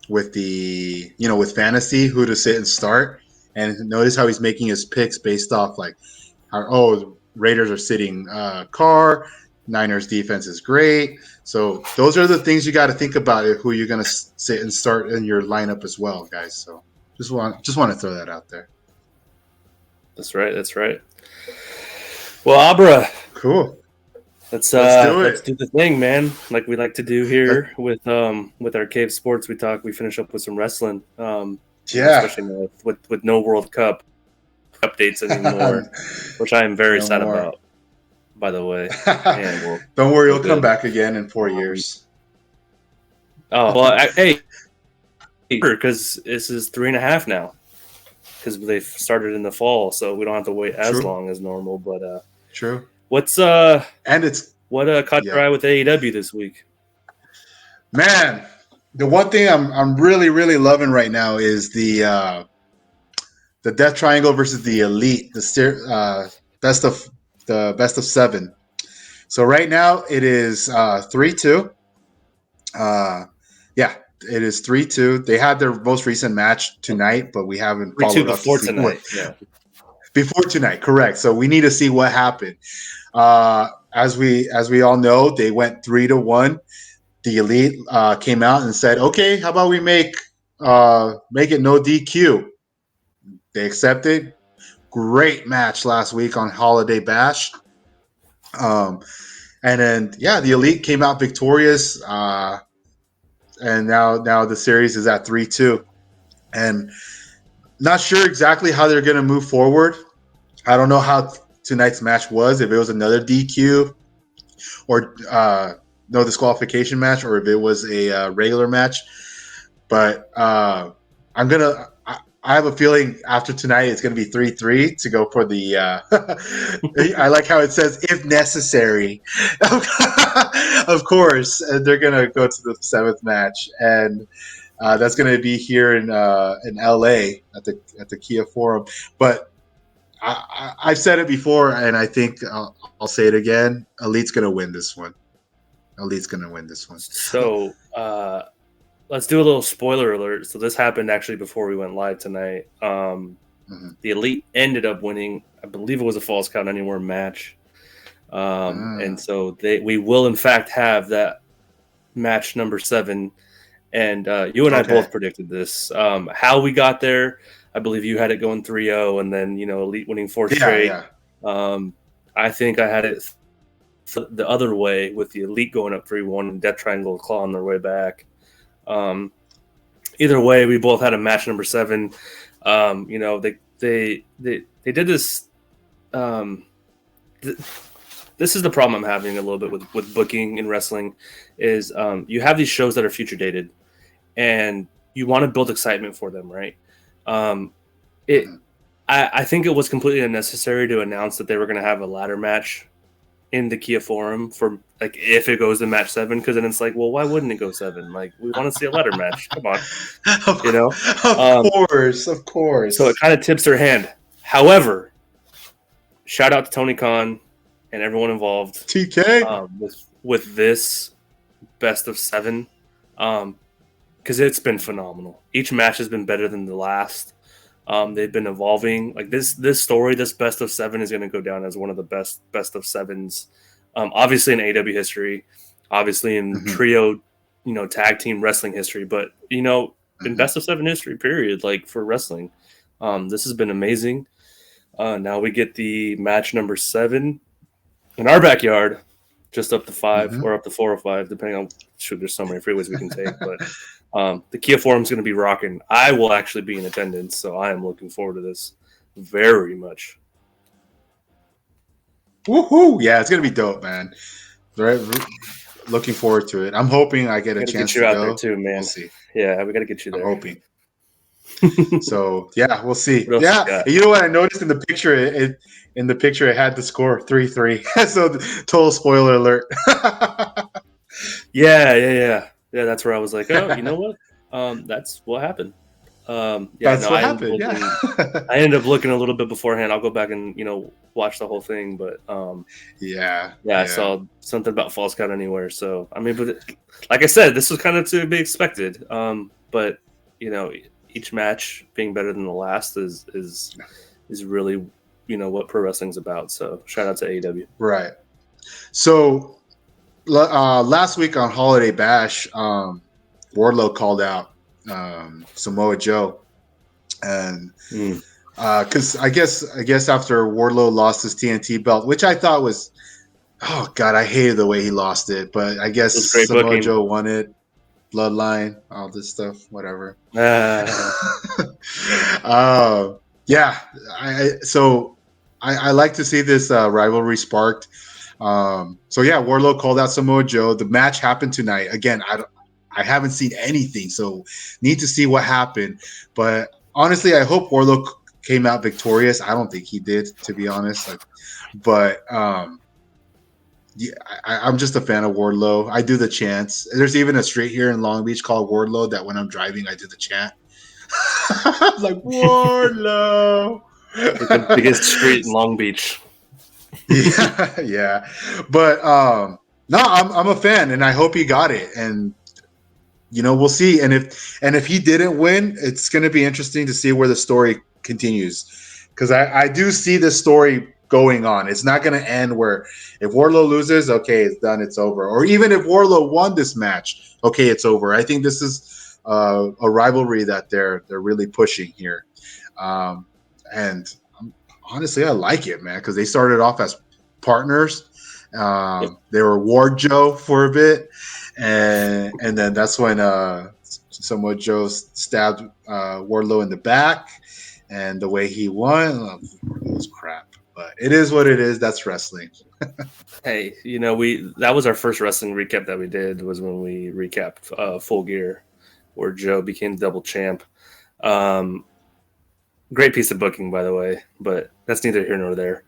with the with fantasy, who to sit and start, and notice how he's making his picks based off like, Raiders are sitting Carr, Niners defense is great. So those are the things you got to think about who you're gonna sit and start in your lineup as well, guys. So just want to throw that out there. That's right. Well, Abra, Cool. Let's do it. Let's do the thing, man. Like we like to do here with our Cave Sports. We finish up with some wrestling. Especially with no World Cup updates anymore, which I am very sad about. By the way, don't worry, he'll come back again in 4 years. Oh well, hey, because this is 3.5 now. because they've started in the fall, so we don't have to wait as True. long as normal. But True. what's And it's what caught your eye with AEW this week? Man, the one thing I'm really really loving right now is the Death Triangle versus the Elite, best of 7. So right now it is 3-2. Yeah, it is 3-2. They had their most recent match tonight, but we haven't 3-2 followed up before to see tonight. Yeah, before tonight, correct. So we need to see what happened. As we all know, they went 3-1. The Elite came out and said, "Okay, how about we make it no DQ?" They accepted. Great match last week on Holiday Bash. And then the Elite came out victorious. And now the series is at 3-2. And not sure exactly how they're going to move forward. I don't know how tonight's match was, if it was another DQ or no disqualification match, or if it was a regular match. But I have a feeling after tonight it's going to be 3-3 to go for the. I like how it says if necessary. Of course, they're going to go to the 7th match, and that's going to be here in LA at the Kia Forum. But I've said it before, and I think I'll say it again. Elite's going to win this one. So let's do a little spoiler alert. So this happened actually before we went live tonight. The Elite ended up winning. I believe it was a Falls Count Anywhere match. And so we will in fact have that match number 7. And you and I both predicted this. How we got there, I believe you had it going 3-0, and then Elite winning 4 straight. Yeah. I think I had it the other way with the Elite going up 3-1 and Death Triangle clawing their way back. Either way, we both had a match number 7. They did this. This is the problem I'm having a little bit with booking in wrestling is you have these shows that are future dated, and you want to build excitement for them, right? I think it was completely unnecessary to announce that they were going to have a ladder match in the Kia Forum for like if it goes to match 7, because then it's like, well, why wouldn't it go 7? Like we want to see a ladder match. Come on, Of course. So it kind of tips their hand. However, shout out to Tony Khan and everyone involved. TK with this best of 7, because it's been phenomenal. Each match has been better than the last. They've been evolving. Like this story, this best of 7 is going to go down as one of the best of 7s. Obviously in AEW history, obviously in trio, tag team wrestling history, but in best of 7 history, period. Like for wrestling, this has been amazing. Now we get the match number 7 in our backyard, just up to 5 or up to 4 or 5, depending on. There's so many freeways we can take, but. The Kia Forum is going to be rocking. I will actually be in attendance, so I am looking forward to this very much. Woohoo! Yeah, it's going to be dope, man. Looking forward to it. I'm hoping I get a chance to go. Get you out there too, man. We'll see. Yeah, we got to get you there. I'm hoping. So yeah, we'll see. Yeah, you know what I noticed in the picture? It had the score 3-3. So total spoiler alert. Yeah, that's where I was like, oh, you know what? That's what happened. That's what happened. Yeah. I ended up looking a little bit beforehand. I'll go back and watch the whole thing, but I saw something about Falls Count Anywhere. So I mean, but like I said, this was kind of to be expected. But each match being better than the last is really what pro wrestling's about. So shout out to AEW. Right. So. Last week on Holiday Bash, Wardlow called out Samoa Joe, and because I guess after Wardlow lost his TNT belt, which I thought was, oh god, I hated the way he lost it, but I guess Samoa Joe won it, bloodline, all this stuff, whatever. I like to see this rivalry sparked. Wardlow called out Samoa Joe. The match happened tonight. Again, I haven't seen anything, so need to see what happened. But honestly, I hope Wardlow came out victorious. I don't think he did, to be honest. But yeah, I'm just a fan of Wardlow. I do the chants. There's even a street here in Long Beach called Wardlow that when I'm driving, I do the chant. Like Wardlow. Like the biggest street in Long Beach. Yeah, yeah. But no, I'm a fan, and I hope he got it. And we'll see. And if he didn't win, it's going to be interesting to see where the story continues, because I do see this story going on. It's not going to end where if Wardlow loses, okay, it's done, it's over. Or even if Wardlow won this match, okay, it's over. I think this is a rivalry that they're really pushing here, and honestly, I like it, man, because they started off as partners. They were Ward Joe for a bit, and then that's when Samoa Joe stabbed Wardlow in the back, and the way he won, it was crap. But it is what it is. That's wrestling. Hey, that was our first wrestling recap that we did, was when we recapped Full Gear, where Joe became double champ. Great piece of booking, by the way, but that's neither here nor there.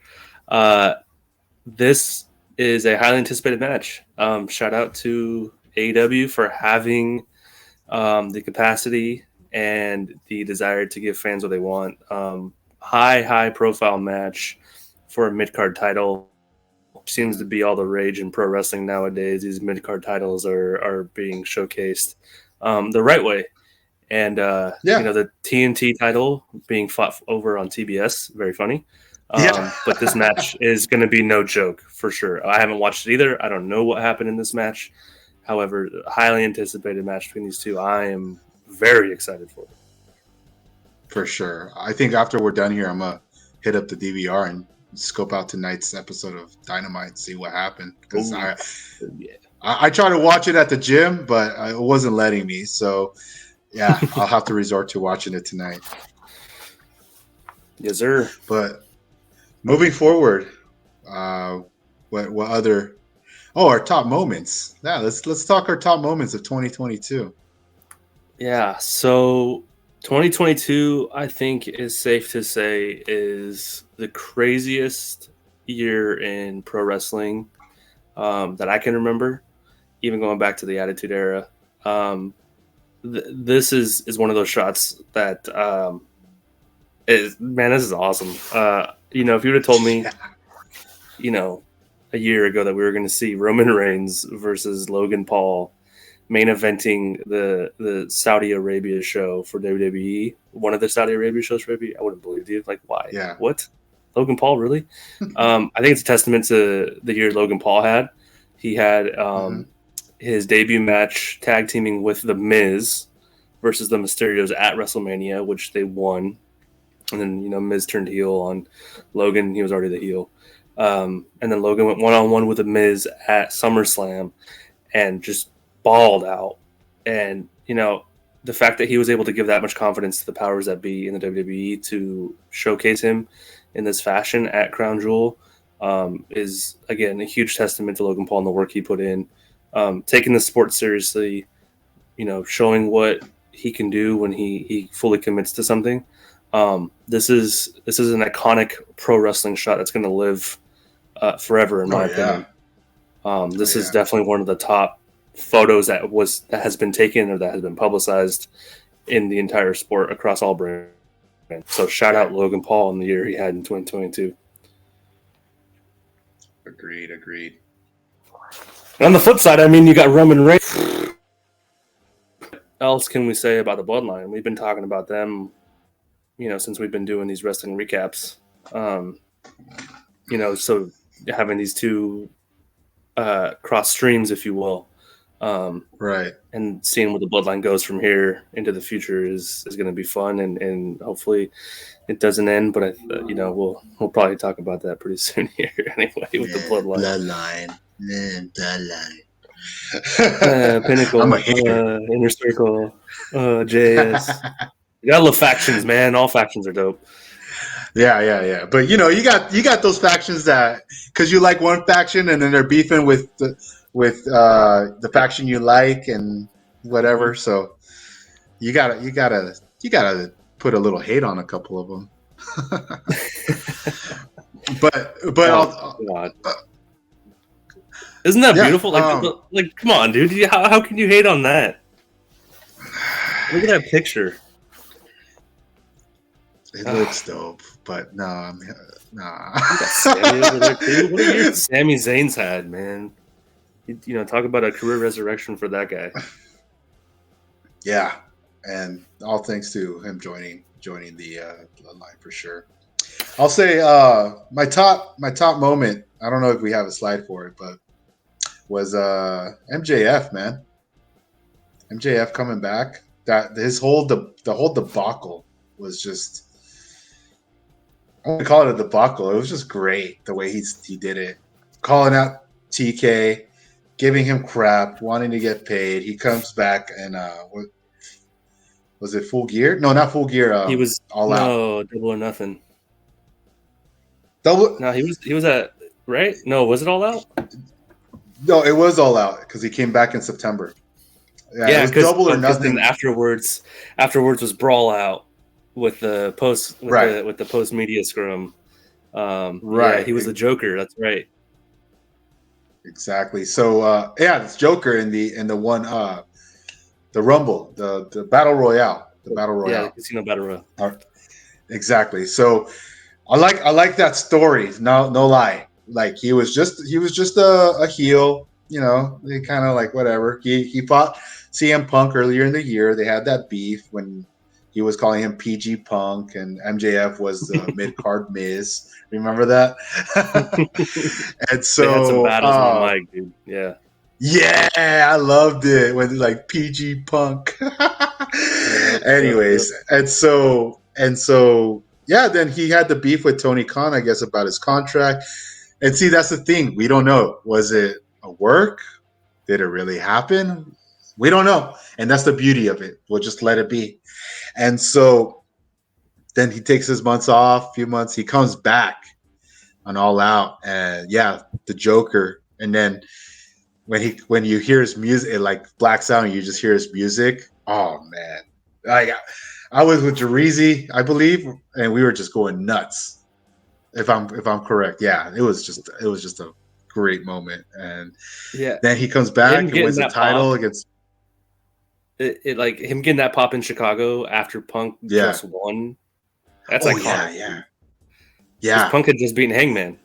This is a highly anticipated match. Shout out to AEW for having the capacity and the desire to give fans what they want. High profile match for a mid-card title. Seems to be all the rage in pro wrestling nowadays. These mid-card titles are being showcased the right way. And, the TNT title being fought over on TBS, very funny. But this match is going to be no joke, for sure. I haven't watched it either. I don't know what happened in this match. However, highly anticipated match between these two. I am very excited for it. For sure. I think after we're done here, I'm going to hit up the DVR and scope out tonight's episode of Dynamite and see what happened. Because I try to watch it at the gym, but it wasn't letting me. So, yeah, I'll have to resort to watching it tonight. Yes, sir. But moving forward, what other? Oh, our top moments. Yeah, let's talk our top moments of 2022. Yeah, so 2022, I think, is safe to say is the craziest year in pro wrestling that I can remember, even going back to the Attitude Era. This is one of those shots that this is awesome. If you would have told me, a year ago that we were going to see Roman Reigns versus Logan Paul main eventing the Saudi Arabia show for WWE, one of the Saudi Arabia shows for WWE, I wouldn't believe you. Like, why? Yeah. What? Logan Paul, really? I think it's a testament to the year Logan Paul had. He had his debut match tag teaming with The Miz versus the Mysterios at WrestleMania, which they won. And then, Miz turned heel on Logan. He was already the heel. And then Logan went one-on-one with The Miz at SummerSlam and just balled out. And, the fact that he was able to give that much confidence to the powers that be in the WWE to showcase him in this fashion at Crown Jewel is, again, a huge testament to Logan Paul and the work he put in. Taking the sport seriously, showing what he can do when he fully commits to something. This is an iconic pro wrestling shot that's going to live forever, in my opinion. This is definitely one of the top photos that has been taken or that has been publicized in the entire sport across all brands. So shout out Logan Paul in the year he had in 2022. Agreed. And on the flip side, you got Roman Reigns. What else can we say about the Bloodline? We've been talking about them, since we've been doing these wrestling recaps. So having these two cross streams, if you will. Right. And seeing where the Bloodline goes from here into the future is going to be fun, and hopefully it doesn't end. But we'll probably talk about that pretty soon here anyway with the Bloodline. Pinnacle, I'm a hater. Inner Circle, JS. You gotta love factions, man. All factions are dope. Yeah. But you got those factions that because you like one faction and then they're beefing with the faction you like and whatever. So you gotta put a little hate on a couple of them. but God. Isn't that beautiful? Like, come on, dude. How can you hate on that? Look at that picture. It looks dope, but nah. You got Sammy over there too. What a year Sami Zayn's had, man. You know, talk about a career resurrection for that guy. Yeah, and all thanks to him joining the line for sure. I'll say my top moment. I don't know if we have a slide for it, but was MJF, man. MJF coming back. That his whole the whole debacle was just. I wouldn't call it a debacle. It was just great the way he did it, calling out TK, giving him crap, wanting to get paid. He comes back and what was it? Full Gear? No, not Full Gear. He was All Out. No, Double or Nothing. Double. No, he was at right. No, was it All Out? No, it was All Out because he came back in September. Yeah, it was Double or Nothing. Afterwards was Brawl Out with the post with the post media scrum. Right, yeah, he was the Joker. That's right. Exactly. So it's Joker in the one the Rumble, the Battle Royale, Yeah, the Casino Battle Royale. Exactly. So I like that story. No lie. Like he was just a heel. You know, they kind of like whatever. He fought CM Punk earlier in the year. They had that beef when he was calling him PG Punk and MJF was the mid card Miz. Remember that? And so they had some battles on the mic, dude. Yeah. Yeah, I loved it when like PG Punk. Anyways, and so yeah, then he had the beef with Tony Khan, I guess, about his contract. And see, that's the thing. We don't know. Was it a work? Did it really happen? We don't know. And that's the beauty of it. We'll just let it be. And so then he takes his months off, few months. He comes back on All Out. And yeah, the Joker. And then when you hear his music, it like blacks out and you just hear his music. Oh, man. Like I was with Jarizi, I believe, and we were just going nuts. If I'm correct, yeah, it was just a great moment, and then he comes back and wins the title against. It like him getting that pop in Chicago after Punk just won. That's iconic. Yeah. Punk had just beaten Hangman.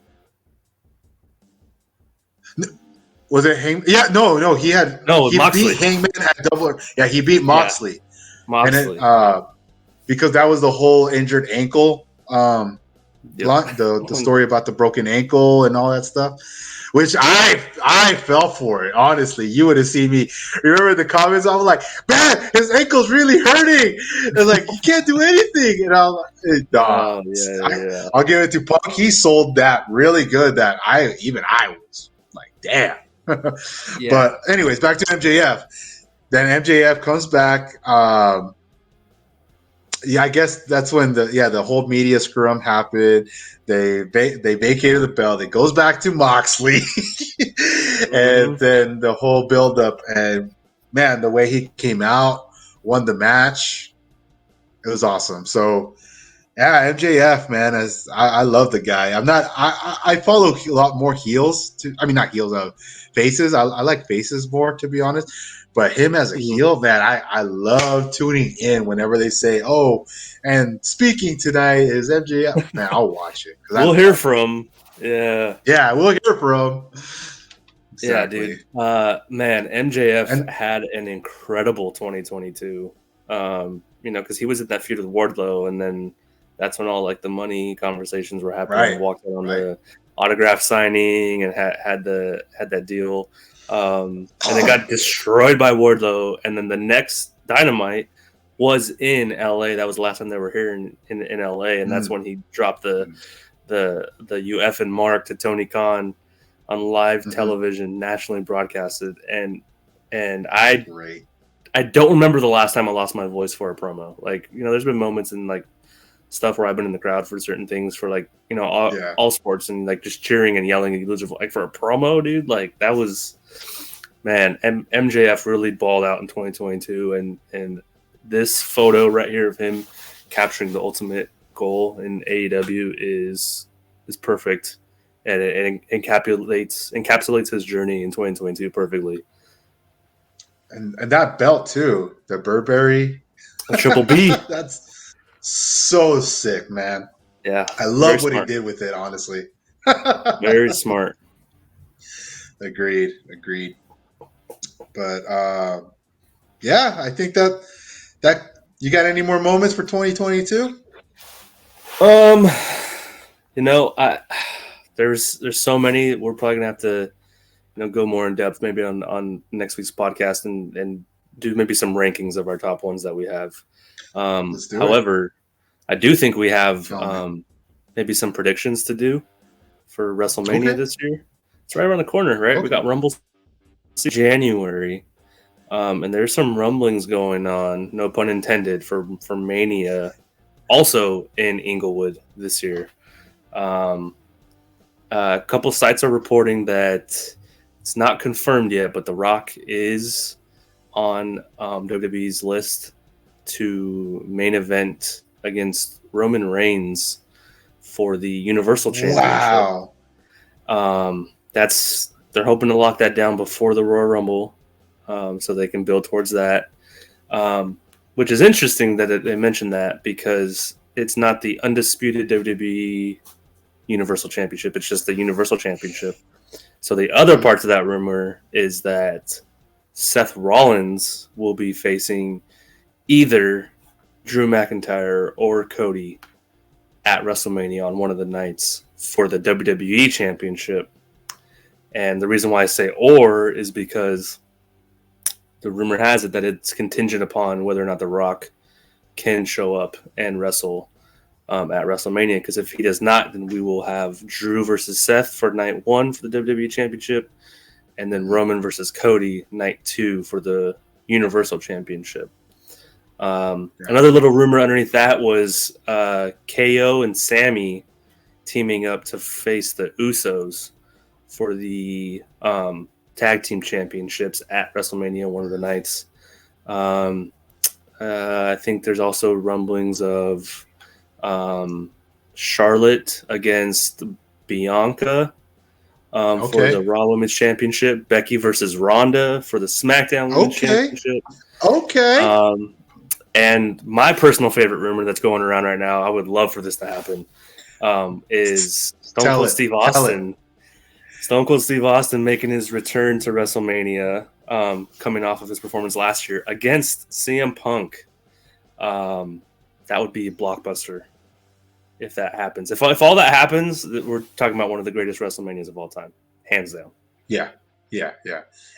Was it Hangman? Yeah, no, he Moxley. Beat Hangman at Double. Yeah, he beat Moxley. Yeah. Moxley. And because that was the whole injured ankle. The story about the broken ankle and all that stuff, which I fell for it. Honestly, you would have seen me. Remember the comments? I was like, "Man, his ankle's really hurting." It's like he can't do anything, and I'm like, I'll give it to Punk. He sold that really good. That I was like, "Damn." But anyways, back to MJF. Then MJF comes back. I guess that's when the whole media scrum happened. They vacated the belt. It goes back to Moxley, and then the whole build up. And man, the way he came out, won the match, it was awesome. So yeah, MJF, man, I love the guy. I follow a lot more heels. Not heels, faces. I like faces more, to be honest. But him as a heel, man, I love tuning in whenever they say, "Oh, and speaking tonight is MJF." Man, I'll watch it. We'll hear from. Yeah, we'll hear from. Exactly. Yeah, dude. Man, MJF had an incredible 2022. Because he was in that feud with Wardlow, and then that's when all like the money conversations were happening. Right. He walked out on the autograph signing and had that deal. And it got destroyed by Wardlow, and then the next Dynamite was in LA. That was the last time they were here in LA, and that's when he dropped the UF and mark to Tony Khan on live television, nationally broadcasted, and I don't remember the last time I lost my voice for a promo. Like, there's been moments in like stuff where I've been in the crowd for certain things for like, all sports and like just cheering and yelling and you lose your voice. Like for a promo, dude, like that was, man, MJF really balled out in 2022. And this photo right here of him capturing the ultimate goal in AEW is perfect, and it encapsulates his journey in 2022 perfectly. And that belt too, the Burberry, A triple B. That's so sick, man. Yeah, I love what he did with it, honestly. Very smart. Agreed. But yeah, I think that you got any more moments for 2022? There's so many. We're probably gonna have to go more in depth maybe on next week's podcast and do maybe some rankings of our top ones that we have. However, I do think we have maybe some predictions to do for WrestleMania this year. It's right around the corner, right? Okay. We got Rumble January, and there's some rumblings going on, no pun intended, for Mania, also in Inglewood this year. A couple sites are reporting that it's not confirmed yet, but The Rock is on WWE's list to main event against Roman Reigns for the Universal Championship. Wow. They're hoping to lock that down before the Royal Rumble, so they can build towards that. Which is interesting that they mentioned that, because it's not the undisputed WWE Universal Championship, it's just the Universal Championship. So the other parts of that rumor is that Seth Rollins will be facing either Drew McIntyre or Cody at WrestleMania on one of the nights for the WWE Championship. And the reason why I say "or" is because the rumor has it that it's contingent upon whether or not The Rock can show up and wrestle at WrestleMania. Because if he does not, then we will have Drew versus Seth for night 1 for the WWE Championship, and then Roman versus Cody night 2 for the Universal Championship. Another little rumor underneath that was KO and Sammy teaming up to face the Usos for the tag team championships at WrestleMania one of the nights. I think there's also rumblings of Charlotte against Bianca for the Raw Women's Championship, Becky versus Ronda for the SmackDown Women's Championship. And my personal favorite rumor that's going around right now, I would love for this to happen, is Stone Cold Steve Austin. Stone Cold Steve Austin making his return to WrestleMania, coming off of his performance last year against CM Punk. That would be a blockbuster if that happens. If all that happens, we're talking about one of the greatest WrestleManias of all time, hands down. Yeah.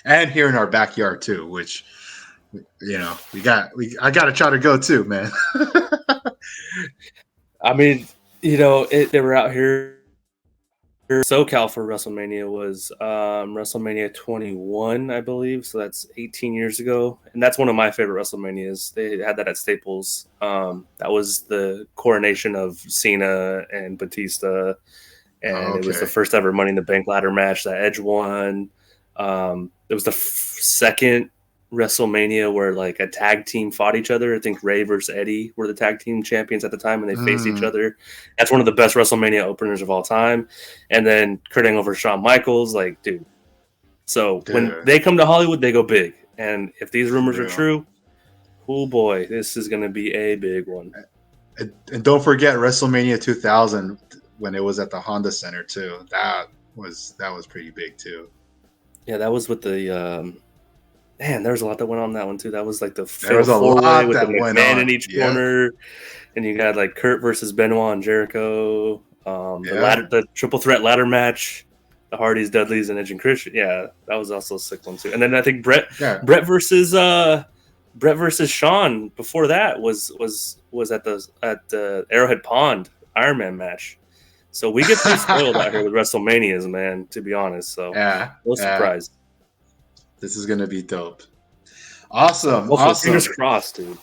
And here in our backyard too, which I got to try to go too, man. I mean, they were out here. SoCal for WrestleMania was WrestleMania 21, I believe. So that's 18 years ago. And that's one of my favorite WrestleManias. They had that at Staples. That was the coronation of Cena and Batista. And it was the first ever Money in the Bank ladder match that Edge won. It was the second WrestleMania where like a tag team fought each other. I think Rey versus Eddie were the tag team champions at the time, and they faced each other. That's one of the best WrestleMania openers of all time. And then Kurt Angle versus Shawn Michaels, like, dude. So when they come to Hollywood, they go big. And if these rumors are true, oh boy, this is going to be a big one. And don't forget WrestleMania 2000 when it was at the Honda Center too. That was pretty big too. Yeah, that was with the. Man, there was a lot that went on that one too. That was like the four-way with the McMahon in each corner, and you got like Kurt versus Benoit and Jericho. The triple threat ladder match, the Hardys, Dudleys, and Edge and Christian. Yeah, that was also a sick one too. And then I think Brett versus Shawn before that was at the Arrowhead Pond Iron Man match. So we get pretty spoiled out here with WrestleManias, man. To be honest, so no surprise. This is gonna be dope. Awesome. Fingers crossed, dude.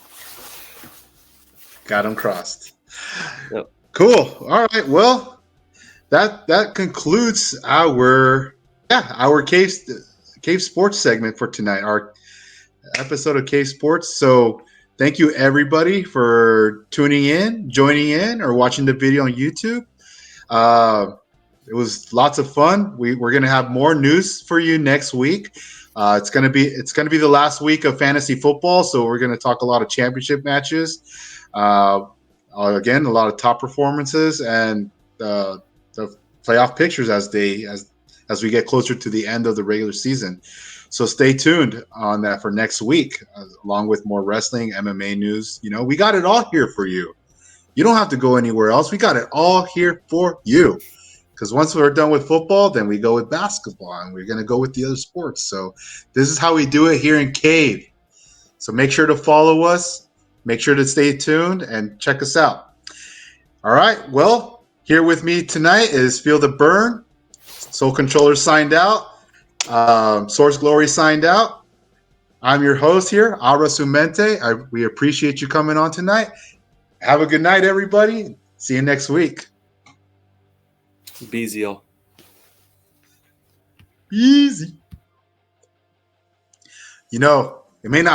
Got them crossed. Yep. Cool. All right. Well, that concludes our Cave Sports segment for tonight. Our episode of Cave Sports. So thank you everybody for tuning in, joining in, or watching the video on YouTube. It was lots of fun. We're gonna have more news for you next week. It's gonna be the last week of fantasy football, so we're gonna talk a lot of championship matches. Again, a lot of top performances and the playoff pictures as we get closer to the end of the regular season. So stay tuned on that for next week, along with more wrestling, MMA news. You know, we got it all here for you. You don't have to go anywhere else. We got it all here for you. Because once we're done with football, then we go with basketball, and we're going to go with the other sports. So this is how we do it here in Cave. So make sure to follow us. Make sure to stay tuned and check us out. All right. Well, here with me tonight is Feel the Burn. Soul Controller signed out. Source Glory signed out. I'm your host here, Aura Sumente. We appreciate you coming on tonight. Have a good night, everybody. See you next week. Be easy, y'all. Easy. You know, it may not